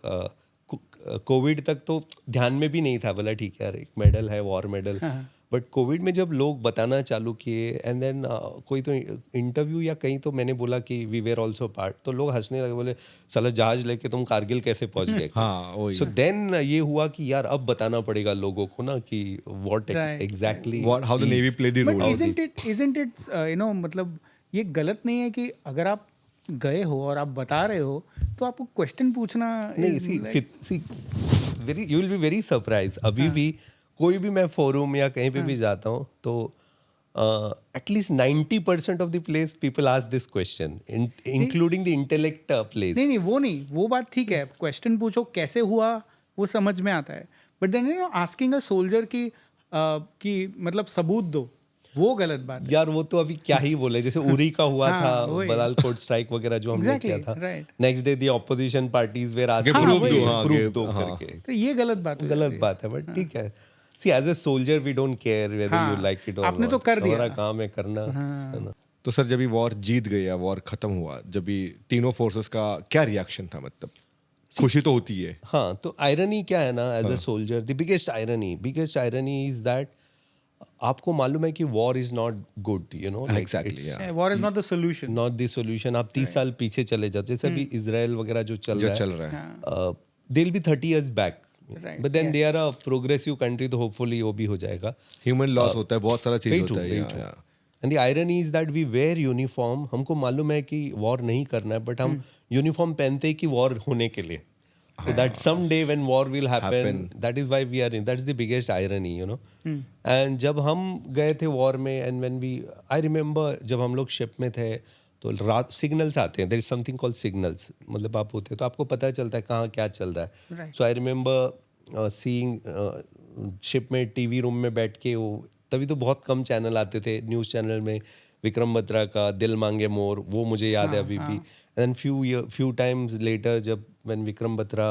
covid तक तो ध्यान में भी नहीं था, बोला ठीक है यार एक मेडल है, वॉर मेडल। बट कोविड में जब लोग बताना चालू किए एंड देन कोई तो इंटरव्यू या कहीं तो मैंने बोला कि वी वेर ऑल्सो पार्ट, तो लोग हंसने लगे, बोले साला जहाज लेके तुम कारगिल कैसे पहुंच गए। हाँ, वही। सो देन ये हुआ कि यार अब बताना पड़ेगा लोगों को ना कि what exactly how the navy played the but role. isn't it मतलब ये गलत नहीं है कि अगर आप गए हो और आप बता रहे हो तो आपको क्वेश्चन पूछना नहीं, see very, you will be very surprise. अभी भी कोई भी मैं फोरम या कहीं पे भी जाता हूँ तो at least 90% of the place people ask this question, including the intellect place. नहीं, वो बात ठीक है, क्वेश्चन पूछो कैसे हुआ वो समझ में आता है, but then asking a soldier कि मतलब सबूत दो, वो गलत बात है। यार वो तो अभी क्या ही बोले, जैसे उरी का हुआ था, बलालकोट स्ट्राइक वगैरह जो हमने किया था, next day the opposition parties were asking proof दो करके। तो ये गलत बात है, बट ठीक है। See, as a soldier, we don't care whether you like it or आपने not. तो कर दिया, हमारा काम है करना, है ना? तो सर जब ये वॉर जीत गया, वॉर खत्म हुआ, जब ये तीनों फोर्सेस का क्या रिएक्शन था, मतलब खुशी तो होती है। हाँ, तो आयरनी क्या है ना, as a soldier the biggest irony is that आपको मालूम है कि war is not good, you know, exactly, war is not the solution, आप 30 साल पीछे चले जाओ, जैसे अभी इजराइल वगैरह जो चल रहा है, they will be 30 years back, but then they are a progressive country, तो होपफुली वो भी हो जाएगा। ह्यूमन लॉस होता है, बहुत सारा चीज होता है। And the irony is that we wear uniform, हमको मालूम है कि वॉर नहीं करना है, बट हम यूनिफॉर्म पहनते हैं कि वॉर होने के लिए, so that someday when war will happen, that is why we are in, that's the biggest irony, you know. And जब हम गए थे वॉर में, and when we, I remember जब हम लोग शिप में थे तो रात सिग्नल्स आते हैं, there is something called signals, मतलब आप होते हैं तो आपको पता चलता है कहाँ क्या चल रहा है। सो आई रिमेंबर सीइंग शिप में टीवी रूम में बैठ के, वो तभी तो बहुत कम चैनल आते थे न्यूज़ चैनल में, विक्रम बत्रा का दिल मांगे मोर, वो मुझे याद है अभी भी। एंड few times later जब when Vikram Batra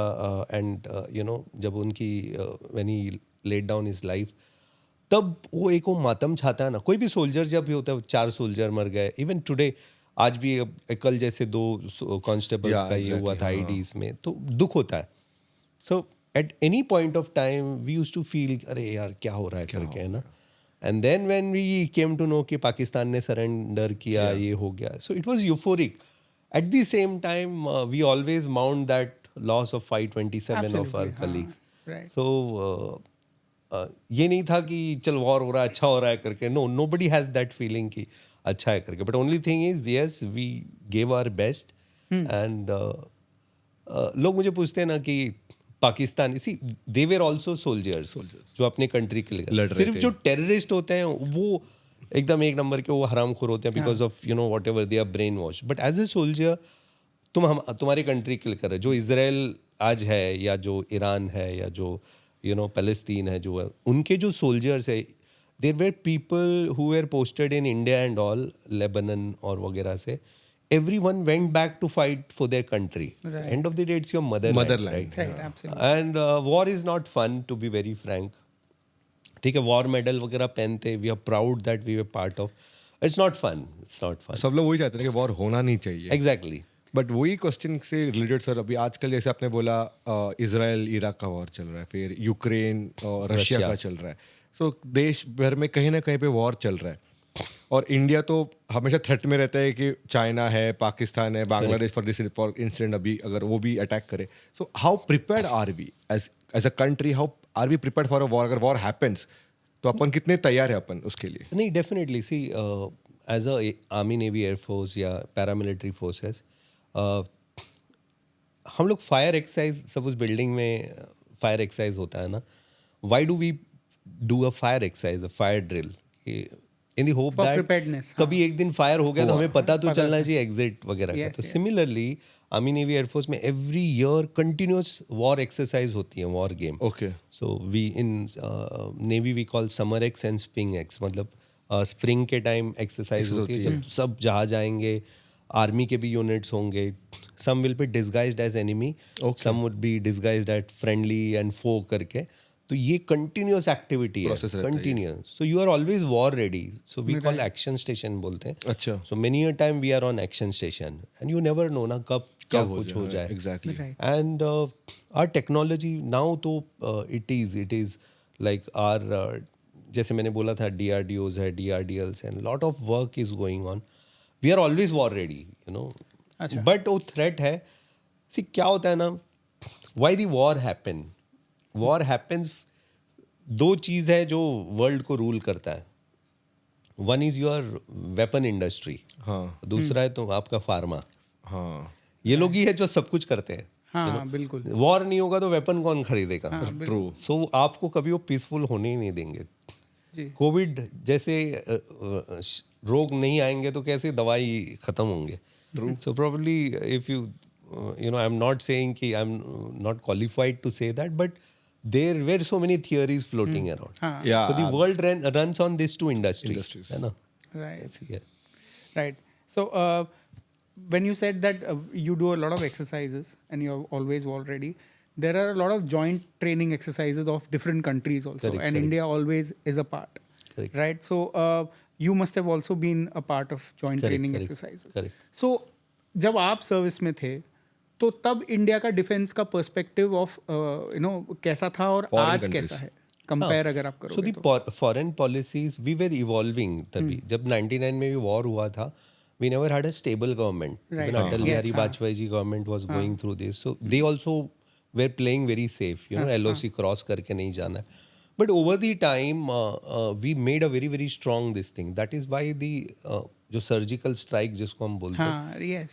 and जब उनकी when he laid down his life, तब वो एक वो मातम छाता है ना. कोई भी सोल्जर जब भी होता है, 4 सोल्जर मर गए. इवन टुडे आज भी कल जैसे 2 कांस्टेबल्स का ये हुआ था आईडीज में, तो दुख होता है. So at any point of time we use to feel अरे यार क्या हो रहा है करके, है ना. And then when we came to know कि पाकिस्तान ने सरेंडर किया, ये हो गया, so it was euphoric. At the same time we always mount that loss of 527 of our colleagues. So ये नहीं था कि चल वॉर हो रहा है, अच्छा हो रहा है करके. नोबडी हैज दैट फीलिंग कि अच्छा है करके. But only thing is yes we gave our best. And लोग मुझे पूछते हैं ना कि पाकिस्तान, इसी दे वेर ऑल्सो सोल्जर्स जो अपने कंट्री के लिए लड़ रहे थे. सिर्फ जो टेररिस्ट होते हैं वो एकदम एक नंबर के वो हरामखोर होते हैं because of whatever they are brain wash. But as a soldier तुम्हारी कंट्री के लिए कर रहे. जो इजराइल आज है या जो ईरान है या जो पैलेस्तीन है, जो है उनके जो सोल्जर्स है, there were people who were posted in India and all, Lebanon और वगैरह से. Everyone went back to fight for their country. Right. End of the day, it's your motherland. Right, absolutely. And war is not fun, to be very frank. ठीक है, war medal वगैरह पहनते, we are proud that we were part of. It's not fun. It's not fun. सब लोग वही चाहते हैं कि वॉर होना नहीं चाहिए. Exactly. बट वही क्वेश्चन से रिलेटेड सर, अभी आजकल जैसे आपने बोला इजराइल इराक का वॉर चल रहा है, फिर यूक्रेन और रशिया का चल रहा है. सो देश भर में कहीं ना कहीं पे वॉर चल रहा है. और इंडिया तो हमेशा थ्रेट में रहता है कि चाइना है, पाकिस्तान है, बांग्लादेश फॉर इंसिडेंट अभी अगर वो भी अटैक करे. So how prepared are we as a country, how are we prepared for a war? अगर वॉर हैपेंस तो अपन कितने तैयार है अपन उसके लिए? नहीं, definitely. See as a army, navy, air force या पैरामिलिट्री फोर्सेस, हम लोग फायर एक्सरसाइज, सपोज बिल्डिंग में फायर एक्सरसाइज होता है ना, why do we do a fire exercise, a fire drill? In the hope that कभी एक दिन फायर हो गया तो हमें पता तो चलना चाहिए एग्जिट वगैरह का. तो सिमिलरली आर्मी, नेवी, एयरफोर्स में every year continuous war exercise होती है, war game. Okay. So we in navy we call summer ex and spring ex. मतलब स्प्रिंग के टाइम एक्सरसाइज होती है जब सब जहाज आएंगे, आर्मी के भी यूनिट्स होंगे. Some will be disguised as enemy, some would be disguised at friendly and foe करके. तो ये कंटिन्यूस एक्टिविटी है, continuous. So you are always war ready. So we call action station बोलते हैं. अच्छा. So many a time we are on action station and you never know ना कब क्या कुछ हो जाए. Exactly. And our technology now तो इट इज लाइक आर, जैसे मैंने बोला था, DRDOs है, DRDLs and lot of work is going on. We are always war ready, but वो थ्रेट है. सी क्या होता है ना, why the war happen? War happens, 2 चीज़ है जो वर्ल्ड को रूल करता है. One is your weapon industry, हाँ. दूसरा है तो आपका फार्मा. हाँ. ये लोग ही है जो सब कुछ करते हैं. हाँ, बिल्कुल. वॉर नहीं होगा तो वेपन कौन खरीदेगा? ट्रू. सो आपको कभी वो पीसफुल होने ही नहीं देंगे. कोविड जैसे रोग नहीं आएंगे तो कैसे दवाई खत्म होंगे? So probably if you I am not saying कि I am not qualified to say that, but there were so many theories floating around. Yeah. So the world runs on these 2 industries. है ना? Right. Yeah. Right. So when you said that you do a lot of exercises and you're always war ready, there are a lot of joint training exercises of different countries also, Correct. India always is a part. Correct. Right. So you must have also been a part of joint training exercises. Correct. So जब आप service में थे तो तब India का defence का perspective of कैसा था और आज कैसा है, कंपेयर अगर आप करो? So the foreign policies we were evolving. तभी जब 99 में भी वॉर हुआ था, we never had a stable government. Atal Bihari Vajpayee ji government was going through this, so they also were playing very safe, LOC cross करके नहीं जाना. But over the time we made a very very strong this thing. That is why the जो surgical strike जिसको हम बोलते हैं,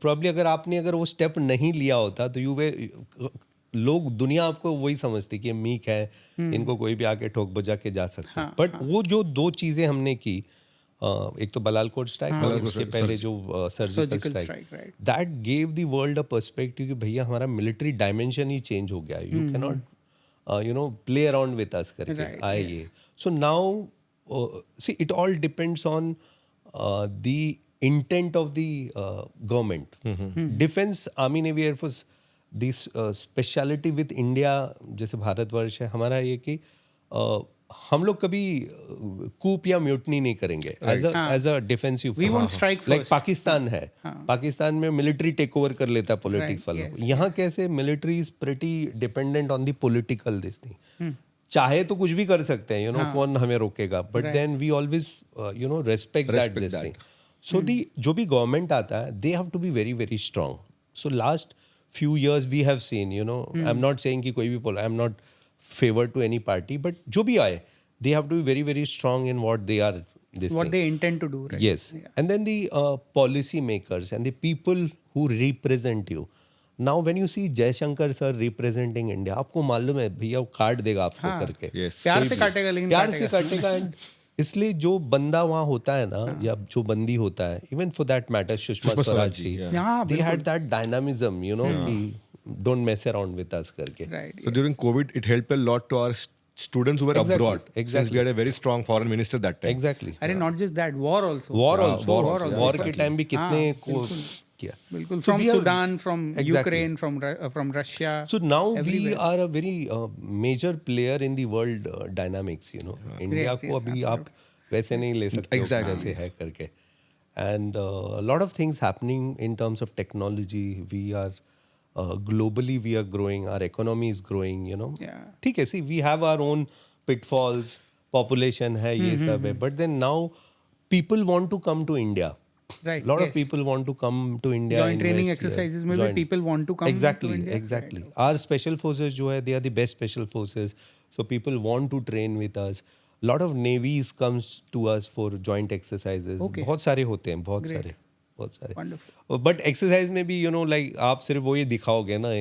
probably अगर वो स्टेप नहीं लिया होता तो लोग, दुनिया आपको वही समझती कि मीक है, इनको कोई भी आके ठोक बजा के जा सकता है. बट वो जो 2 चीजें हमने की, एक तो बलालकोट स्ट्राइक, उसके पहले जो surgical strike, that gave the world a perspective कि भैया हमारा मिलिट्री डायमेंशन ही चेंज हो गया. You can not play around with us करके आए ये. So now see it all depends on the intent of the government. Defense, Army, Navy, Air Force, this speciality with India जैसे भारतवर्ष है हमारा ये कि हम लोग कभी कूप या म्यूटनी नहीं करेंगे as a defensive. We won't strike like first. Pakistan है, पाकिस्तान में मिलिट्री टेक ओवर कर लेता है पॉलिटिक्स वालों को. यहाँ कैसे military is pretty dependent on the political this thing. चाहे तो कुछ भी कर सकते हैं, कौन हमें रोकेगा, but then we always respect that this thing. So the जो भी गवर्नमेंट आता है they have to be very very strong. So last few years we have seen, I'm not saying कि कोई भी I'm not favored to any party, but जो भी आए they have to be very very strong in what they are what they intend to do, right? Yes. And then the policy makers and the people who represent you. Now when you see Jaishankar sir representing India, आपको मालूम है भैया वो काट देगा आपको करके. Yes. प्यार से काटेगा, लेकिन प्यार से काटेगा. एंड इसलिए जो बंदा वहाँ होता है ना, या जो बंदी होता है, even for that matter Sushma Swaraj ji, they had that dynamism, कि don't mess around with us करके. Right. So during COVID, it helped a lot to our students who were Exactly, abroad. exactly. Since we had a very strong foreign minister that time. Exactly. अरे not just that, war also. War के time भी कितने को किया. बिल्कुल. So From we are- Sudan, from Exactly. Ukraine, from Russia. So now everywhere. we are a very major player in the world dynamics. India Yes, को yes, अभी आप वैसे नहीं ले सकते Exactly. जैसे है करके. And a lot of things happening in terms of technology. We are globally we are growing. Our economy is growing. Yeah. ठीक है. See, we have our own pitfalls. Population है, ये सब है. But then now people want to come to India. Right, Lot of yes. people want to come to India. Joint training invest here. exercises में भी Joint- people want to come exactly, to India. Exactly. Our special forces जो है, they are the best special forces. So people want to train with us. Lot of navies comes to us for joint exercises. Okay. बहुत सारे होते हैं, बहुत सारे. Wonderful. But exercise में भी like आप सिर्फ वो ही दिखाओगे ना,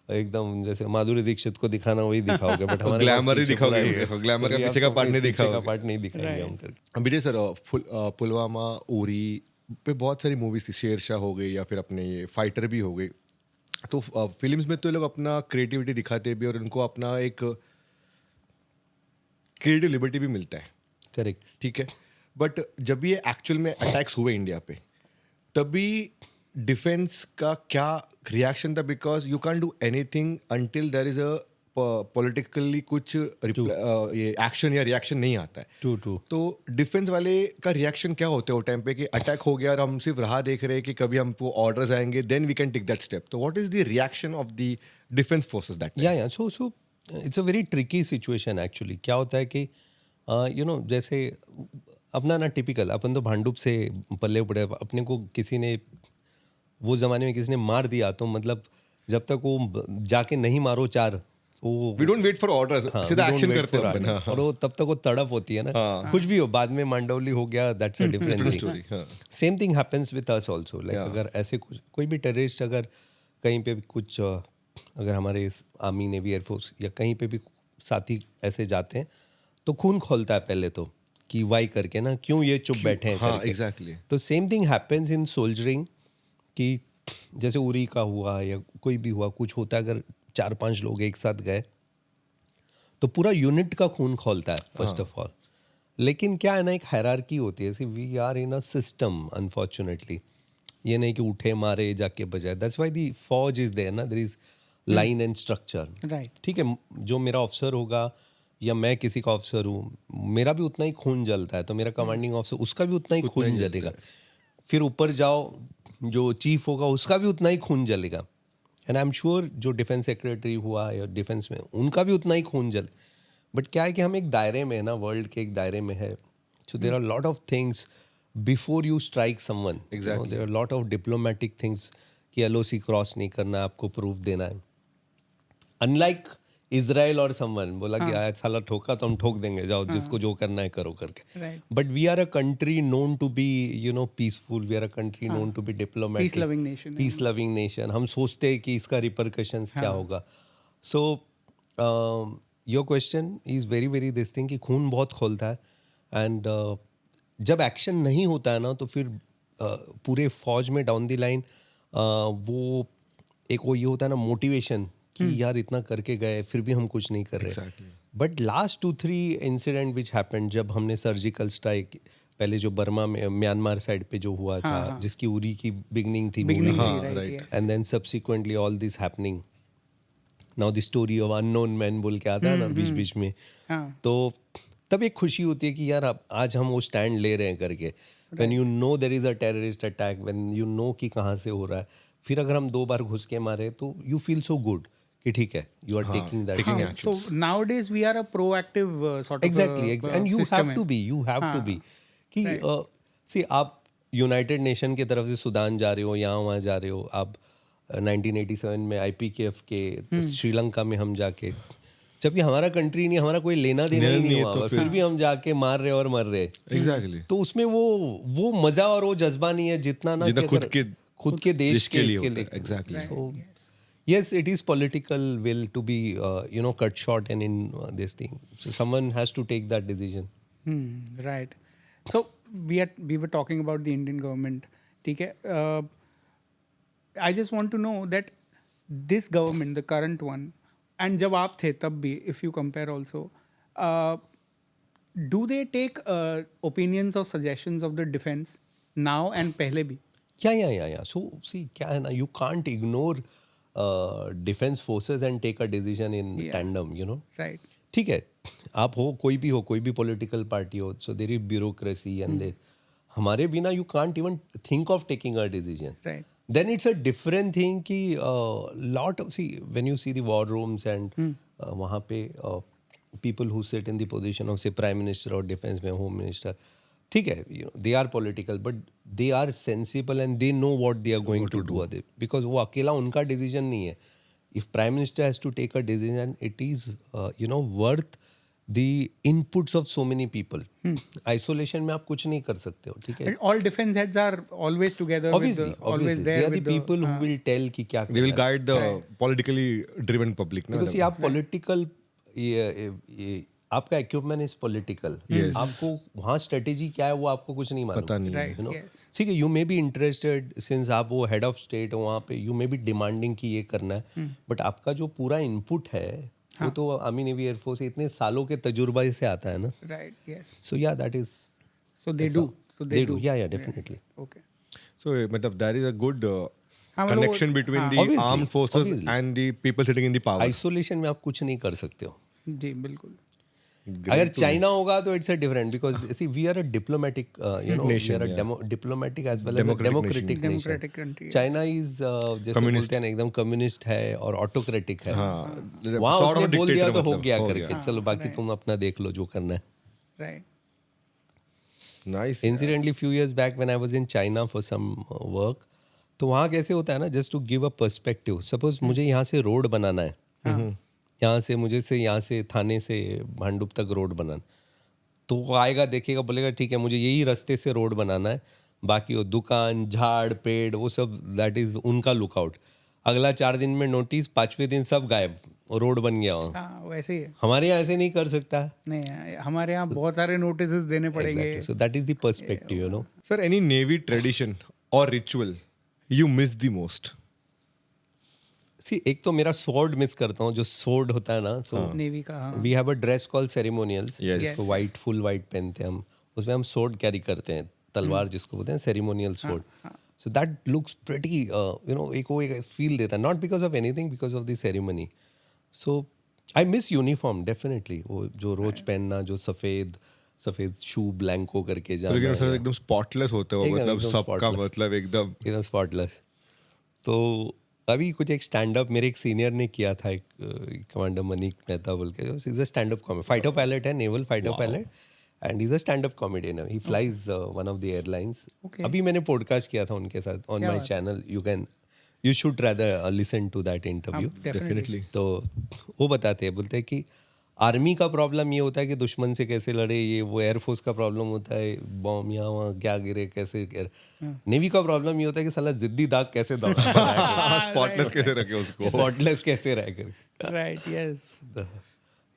एकदम जैसे माधुरी दीक्षित को दिखाना वही दिखाओगे, बट हमारे ग्लैमर ही पास पीछे पूरा दिखाओगे, ग्लैमर का आप पीछे का सब पार्ट नहीं पीछे का दिखाओगे. पार्ट नहीं दिखाएंगे हम करके. विजय सर, पुलवामा, उरी पे बहुत सारी मूवीज थी. शेरशाह हो गई, या फिर अपने ये फाइटर भी हो गई. तो फिल्म्स में तो ये लोग अपना क्रिएटिविटी दिखाते भी, और उनको अपना एक क्रिएटिव लिबर्टी भी मिलता है. करेक्ट. ठीक है. बट जब ये एक्चुअल में अटैक्स हुए इंडिया पे, तभी डिफेंस का क्या रिएक्शन था? Because you can do anything until there is a politically कुछ ये एक्शन या रिएक्शन नहीं आता है. ट्रू. तो डिफेंस वाले का रिएक्शन क्या होता है वो टाइम पे कि अटैक हो गया और हम सिर्फ राह देख रहे हैं कि कभी हमको ऑर्डर्स आएंगे, then we can take that step. तो what is the reaction of the defence forces that? या so it's a very tricky situation actually. क्या होता है कि जैसे अपना ना टिपिकल, अपन तो भांडुप से पले पड़े, अपने को किसी ने वो ज़माने में किसी ने मार दिया तो मतलब जब तक वो जाके नहीं मारो चार, वो we don't wait for orders, सीधा एक्शन करते हैं अपन. और वो तब तक वो तड़प होती है ना. कुछ भी हो, बाद में मांडवली हो गया, that's a different story. Same thing happens with us also. Like अगर ऐसे कुछ कोई भी टेररिस्ट अगर कहीं पे भी कुछ अगर हमारे इस आर्मी, नेवी, एयरफोर्स या कहीं पे भी साथी ऐसे जाते हैं तो खून खोलता है पहले तो, कि वाई करके ना, क्यों ये चुप बैठे हैं करके. एग्जैक्टली. तो same thing happens in soldiering, कि जैसे उरी का हुआ या कोई भी हुआ, कुछ होता है, अगर 4-5 लोग एक साथ गए तो पूरा यूनिट का खून खोलता है फर्स्ट ऑफ ऑल. लेकिन क्या है ना, एक हायरार्की होती है. We are in a system unfortunately. ये नहीं कि उठे मारे जाके बजाए. दैट्स व्हाई द फौज इज देयर ना, there is line and structure. Right. ठीक है. जो मेरा ऑफिसर होगा या मैं किसी का ऑफिसर हूँ, मेरा भी उतना ही खून जलता है, तो मेरा कमांडिंग ऑफिसर उसका भी उतना ही खून जलेगा. फिर ऊपर जाओ, जो चीफ होगा उसका भी उतना ही खून जलेगा. एंड आई एम श्योर जो डिफेंस सेक्रेटरी हुआ या डिफेंस में, उनका भी उतना ही खून जले. बट क्या है कि हम एक दायरे में है ना, वर्ल्ड के एक दायरे में है. So there are lot of things before you strike someone. Exactly. There are lot of diplomatic things कि एलओसी क्रॉस नहीं करना है, आपको प्रूफ देना है. अनलाइक इजराइल और समवन बोला कि आज साला ठोका तो हम ठोक देंगे, जाओ जिसको जो करना है करो करके. Right. But we are a country known to be peaceful. We are a country known to be diplomatic, Peace loving nation. Peace loving nation. हम सोचते हैं कि इसका रिपरकशंस क्या होगा. So your question is very very this thing कि खून बहुत खोलता है. एंड जब एक्शन नहीं होता है ना, तो फिर पूरे फौज में डाउन द लाइन वो एक वो ये होता है ना मोटिवेशन, कि यार इतना करके गए फिर भी हम कुछ नहीं कर रहे. But last 2-3 incident which happened, जब हमने सर्जिकल स्ट्राइक पहले जो बर्मा में म्यांमार साइड पे जो हुआ था, जिसकी उरी की बिगनिंग थी बिगनिंग movie, थी, right. Right, yes, and then subsequently all this happening. Now the story of unknown man बोल के आता है ना बीच बीच में, हाँ, तो तब एक खुशी होती है कि यार अब आज हम वो स्टैंड ले रहे हैं करके. When you know there is a terrorist attack, when you know कि कहाँ से हो रहा है, फिर अगर हम 2 बार घुस के मारे तो you feel so good कि ठीक है, you are taking that taking step. action. so nowadays we are a proactive sort of Exactly, and you system have है. to be, you have to be कि see आप United nation की तरफ से Sudan जा रहे हो, यहाँ वहाँ जा रहे हो, आप 1987 में IPKF के श्रीलंका में हम जाके, जबकि हमारा कंट्री नहीं, हमारा कोई लेना देना ही नहीं वहाँ पर, फिर भी हम जाके मार रहे और मर रहे. एग्जैक्टली. तो उसमें वो मजा और वो जज्बा नहीं है जितना ना जितना कि खुद के देश के लिए इसके होता है. लिए. Exactly. So yes, it is political will to be cut short and in this thing. So someone has to take that decision. Right. So we were talking about the Indian government. ठीक है. I just want to know that this government, the current one, and जब आप थे तब भी, if you compare also, do they take opinions or suggestions of the defense now and पहले भी? Yeah. So see, क्या है ना, you can't ignore defense forces and take a decision in tandem, you know. Right. ठीक है, आप हो कोई भी पॉलिटिकल पार्टी हो, so there is bureaucracy and there, हमारे बिना you can't even think of taking a decision. Right. Then it's a different thing कि lot of, see when you see the war rooms and वहाँ पे people who sit in the position of say prime minister or defense में home minister, ठीक है, you know, they are political but they are sensible and they know what they are going to do because वो अकेला उनका decision नहीं है. If prime minister has to take a decision, it is worth the inputs of so many people. Isolation में आप कुछ नहीं कर सकते हो, ठीक है. And all defense heads are always together. Obviously, always there. they are the with people who will tell कि क्या They will करना है. guide the politically driven public. ना? Because see, आप political आपका equipment is political. आपको वहाँ strategy क्या है वो आपको कुछ नहीं मालूम. पता नहीं. Right. You know? Yes. ठीक है, you may be interested since आप वो head of state हो वहाँ पे, you may be demanding कि ये करना है, but आपका जो पूरा input है वो तो आर्मी नेवी एयरफोर्स इतने सालों के तजुर्बा से आता है ना. Right. Yes. So yeah, that is. So they do. So they do. Yeah, definitely. Okay. So मतलब there is a good हाँ, मतलब connection between the Obviously, armed forces obviously. and the people sitting in the power. Isolation में आप कुछ नहीं कर सकते हो. जी बिल्कुल. अगर चाइना होगा तो it's a different because see we are a diplomatic we are a diplomatic as well as democratic Democratic country, China is जैसे बोलते हैं ना एकदम कम्युनिस्ट है और ऑटोक्रेटिक है. वहाँ Sort of उसने a बोल दिया dictator तो हो मतलब, गया हो करके, चलो बाकी तुम अपना देख लो जो करना है. Right. Nice. Incidentally, few years back when I was in China for some work, तो वहाँ कैसे होता है ना, just to give a perspective, suppose मुझे यहाँ से रोड बनाना है, यहाँ से थाने से भांडुप तक रोड बनाना, तो वो आएगा देखेगा बोलेगा ठीक है मुझे यही रास्ते से रोड बनाना है, बाकी वो दुकान झाड़ पेड़ वो सब दैट इज उनका लुकआउट. अगला 4 दिन में नोटिस, 5वें दिन सब गायब, रोड बन गया वहाँ. हाँ वैसे ही है. हमारे यहाँ ऐसे नहीं कर सकता. नहीं हमारे यहाँ बहुत सारे नोटिस देने पड़ेंगे. सो that is the perspective, you know. Sir, any Navy tradition or ritual you miss the most? सी एक तो मेरा स्वॉर्ड मिस करता हूँ, जो स्वॉर्ड होता है ना. सो नेवी का. हाँ. We have a dress called ceremonials. Yes. तो वाइट फुल वाइट पहनते हैं हम, उसमें हम स्वॉर्ड कैरी करते हैं, तलवार जिसको बोलते हैं ceremonial sword. So that looks pretty एक फील देता है, not because of anything, because of the ceremony. So I miss uniform definitely. वो जो रोज पहनना, जो सफेद शू ब्लैंको करके जाना, लेकिन सर एकदम स्पॉटलेस होता है वो, मतलब एकदम सबका spotless. मतलब एकदम स्पॉटलेस. तो अभी कुछ एक स्टैंड अप मेरे एक सीनियर ने किया था, एक कमांडर मनीक मेहता बोल के, is a stand up comedy, fighter pilot है, naval fighter pilot, and is a stand up comedian. He flies one of the airlines. अभी मैंने पॉडकास्ट किया था उनके साथ on my channel. You should rather listen to that interview. Definitely. तो वो बताते हैं, बोलते हैं कि आर्मी का प्रॉब्लम ये होता है कि दुश्मन से कैसे लड़े, ये वो एयरफोर्स का प्रॉब्लम होता है बॉम्ब यहाँ वहाँ क्या गिरे कैसे गिरे. नेवी का प्रॉब्लम ये होता है कि साला जिद्दी दाग कैसे दौड़ा, स्पॉटलेस कैसे रखे उसको, स्पॉटलेस कैसे रह कर. Right. Yes.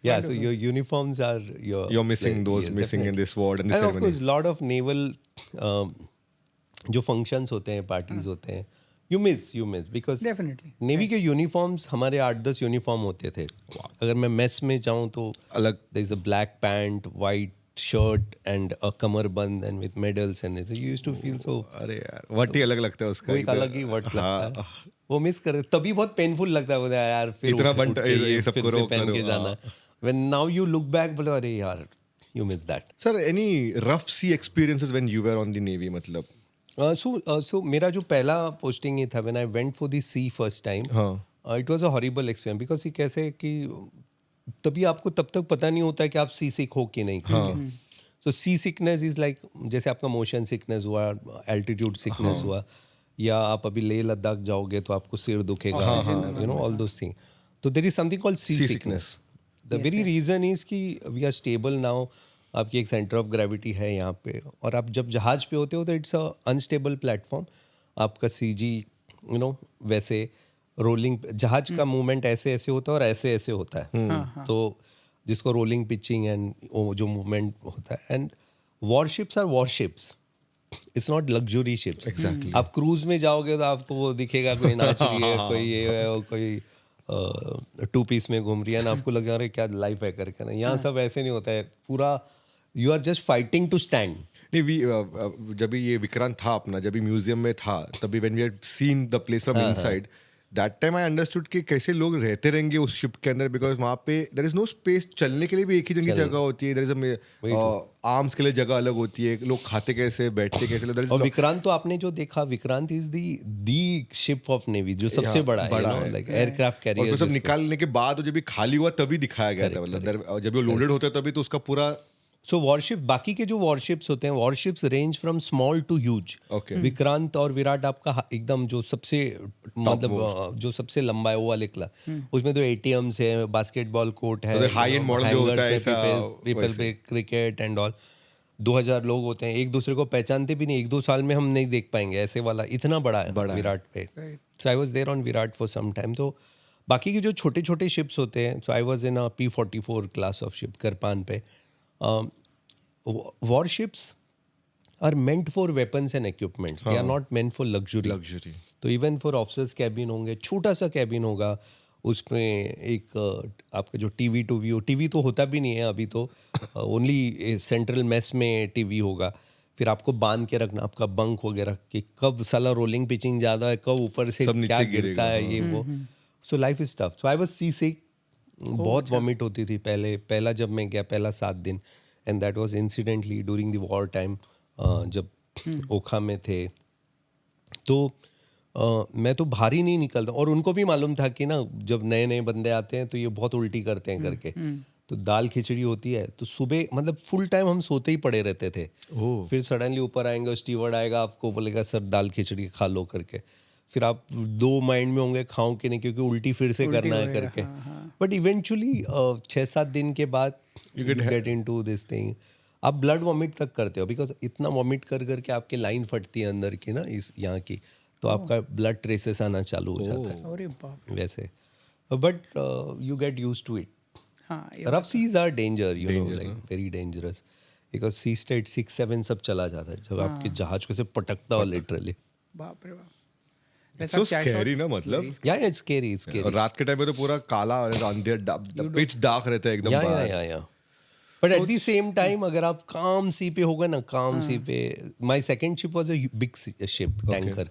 Yeah, so your uniforms are you're missing those, yes, missing in definitely. this sword and the And of ceremony. course lot of naval जो functions होते हैं, parties होते हैं, you miss because Definitely. Navy के uniforms हमारे 8-10 uniform होते थे. अगर मैं मेस में जाऊं तो अलग there is a black pant, white shirt and a kamarband and with medals and so you used to feel so अरे यार वट ही अलग लगता है उसका वो एक अलग ही वट लगता है वो मिस कर तभी बहुत पेनफुल लगता है बोले यार फिर इतना उठ बंट- के ये सब फिर करो, से पहन करो, के जाना when now you look back बोले अरे यार you miss that sir any rough sea experiences when you were on the navy मतलब so मेरा जो पहला पोस्टिंग ये था when I went for the sea first time it was a horrible experience because ये कैसे कि तभी आपको तब तक पता नहीं होता है कि आप सी सिक हो कि नहीं सो सी सिकनेस इज लाइक जैसे आपका मोशन सिकनेस हुआ एल्टीट्यूड सिकनेस हुआ या आप अभी लेह लद्दाख जाओगे तो आपको सिर दुखेगा you know all those thing तो there is something called sea sickness the very reason is कि वी आर स्टेबल नाउ आपकी एक सेंटर ऑफ ग्रेविटी है यहाँ पे और आप जब जहाज पे होते हो तो इट्स अ अनस्टेबल प्लेटफॉर्म आपका सीजी यू नो वैसे रोलिंग जहाज का मूवमेंट ऐसे ऐसे होता है और ऐसे ऐसे होता है तो जिसको रोलिंग पिचिंग एंड जो मूवमेंट होता है and warships are warships it's not luxury ships Exactly. आप क्रूज में जाओगे तो आपको वो दिखेगा कोई नाच रही है कोई ये है और कोई टू पीस में घूम रही है ना आपको लगा रहा है क्या लाइफ है करके ना यहाँ सब ऐसे नहीं होता है पूरा you are just fighting to stand नहीं जब भी ये विक्रांत था अपना जब भी म्यूजियम में था तभी when we had seen the place from inside that time I understood कि कैसे लोग रहते रहेंगे उस शिप के अंदर बिकॉज वहाँ पे देयर इज नो स्पेस चलने के लिए भी एक ही जगह होती है देयर इज आर्म्स के लिए जगह अलग होती है लोग खाते कैसे बैठते कैसे और विक्रांत तो आपने जो देखा Vikrant is the ship of navy जो सबसे बड़ा है लाइक एयरक्राफ्ट कैरियर सब निकालने के बाद जब भी खाली हुआ तभी दिखाया गया था मतलब जब वो लोडेड होता है तभी तो उसका पूरा सो वॉरशिप बाकी के जो वॉरशिप्स होते हैं warships range from small to huge Okay. Vikrant और विराट आपका एकदम जो सबसे मतलब जो सबसे लंबा है वो वाले क्लास उसमें तो एटीएम्स है बास्केटबॉल कोर्ट है तो high end model जो होता है ऐसा पीपल पे क्रिकेट एंड ऑल 2000 लोग होते हैं एक दूसरे को पहचानते भी नहीं 1-2 साल में हम नहीं देख पाएंगे ऐसे वाला इतना बड़ा है विराट पे so I was there on Viraat for some time तो बाकी के जो छोटे छोटे शिप्स होते हैं so I was in a P-44 class of ship Kirpan पे warships are meant for weapons and equipments they are not meant for luxury तो इवन फॉर ऑफिसर्स कैबिन होंगे छोटा सा कैबिन होगा उसमें एक आपका जो टीवी टू व्यू टीवी तो होता भी नहीं है अभी तो ओनली सेंट्रल मेस में टीवी होगा फिर आपको बांध के रखना आपका बंक वगैरह कि कब साला रोलिंग पिचिंग ज़्यादा है कब ऊपर से क्या गिरता है ये वो so life is tough so I was sea sick बहुत वॉमिट होती थी पहला जब मैं गया पहला 7 दिन and that was incidentally during the war time जब ओखा में थे तो मैं तो बाहर ही नहीं निकलता और उनको भी मालूम था कि ना जब नए नए बंदे आते हैं तो ये बहुत उल्टी करते हैं करके तो दाल खिचड़ी होती है तो सुबह मतलब फुल टाइम हम सोते ही पड़े रहते थे फिर सडनली ऊपर आएंगे स्टीवर्ड आएगा आपको बोलेगा सर दाल खिचड़ी खा लो करके फिर आप 2 माइंड में होंगे खाऊं कि नहीं क्योंकि उल्टी फिर से करना है करके बट इवेंचुअली 6-7 दिन के बाद you get into this thing आप ब्लड वॉमिट तक करते हो बिकॉज इतना वॉमिट कर करके आपकी लाइन फटती है अंदर की ना इस यहाँ की तो आपका ब्लड ट्रेसेस आना चालू हो जाता है अरे बाप वैसे but you get used to it हाँ rough seas are danger you know like very dangerous because sea state 6-7 सब चला जाता है जब आपके जहाज को से पटकता हो लिटरली बाप रे बाप सो स्कैरी ना मतलब या इट्स स्कैरी और रात के टाइम में तो पूरा काला और अंधेर पिच डार्क रहता है एकदम या but at the same time अगर आप काम सी पे होगा ना काम सी पे my second ship was a big ship tanker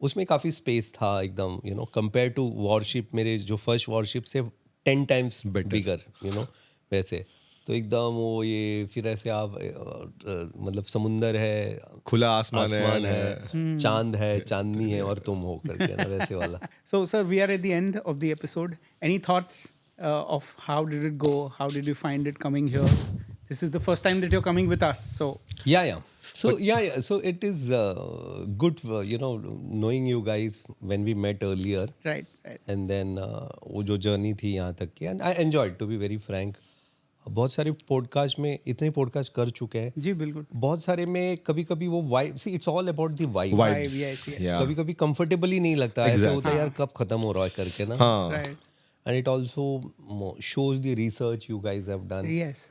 उसमें काफ़ी स्पेस था एकदम you know compare to warship मेरे जो फर्स्ट वॉरशिप से 10 टाइम्स बिगर यू नो वैसे तो एकदम वो ये फिर ऐसे आप मतलब समुंदर है खुला आसमान है चांद है चांदनी है और तुम हो करके ना वैसे वाला So, sir, we are at the end of the episode. Any thoughts of how did it go? How did you find it coming here? This is the first time that you're coming with us, so Yeah. So it is good, you know, knowing you guys when we met earlier. right. And then वो जो journey थी यहाँ तक की and I enjoyed to be very frank बहुत सारे podcast में इतने पॉडकास्ट कर चुके हैं जी बिल्कुल बहुत सारे में कभी कभी वो vibe see it's all about the vibe Vibes. yes. कभी कभी कंफर्टेबल ही नहीं लगता ऐसा होता है यार कब खत्म हो रहा है करके ना Right. And it also shows the research you guys have done Yes.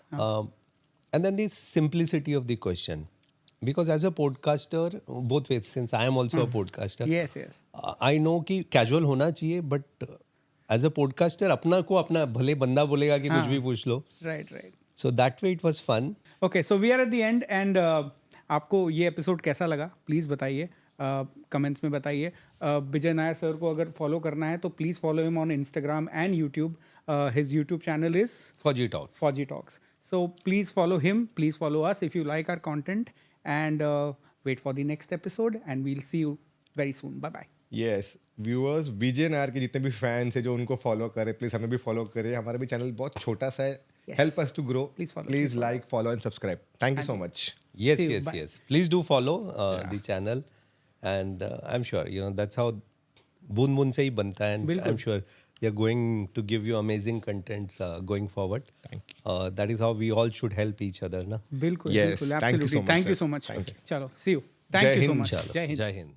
and then the simplicity of the question because as a podcaster both ways since I am also a podcaster Yes. I know कि casual होना चाहिए but as a podcaster अपना को अपना भले बंदा बोलेगा कि कुछ भी पूछ लो Right. So that way it was fun. Okay so we are at the end and आपको ये एपिसोड कैसा लगा प्लीज़ बताइए कमेंट्स में बताइए विजय नायर सर को अगर फॉलो करना है तो please follow him on Instagram and YouTube his YouTube channel is Fauji Talks. Fauji Talks. So please follow him, please follow us if you like our content, and wait for the next episode, and we'll see you very soon. Bye bye. Yes viewers Vijay Nair के जितने भी fans है जो उनको follow करें please हमें भी follow करें हमारा भी चैनल बहुत छोटा सा है Yes. Help us to grow Please follow, please like follow and subscribe thank you so much Yes, See you. yes, Bye. yes. Please do follow the channel, and I'm sure that's how Boon Boon se hi banta hai, and बिल्कुल. I'm sure they're going to give you amazing contents going forward. Thank that is how we all should help each other, na? बिल्कुल Yes, बिल्कुल thank you so absolutely. much, Thank you sir. so much. Thank you. चलो see you. Thank Jai you so Hind. much. Chalo. Jai Hind. Jai Hind.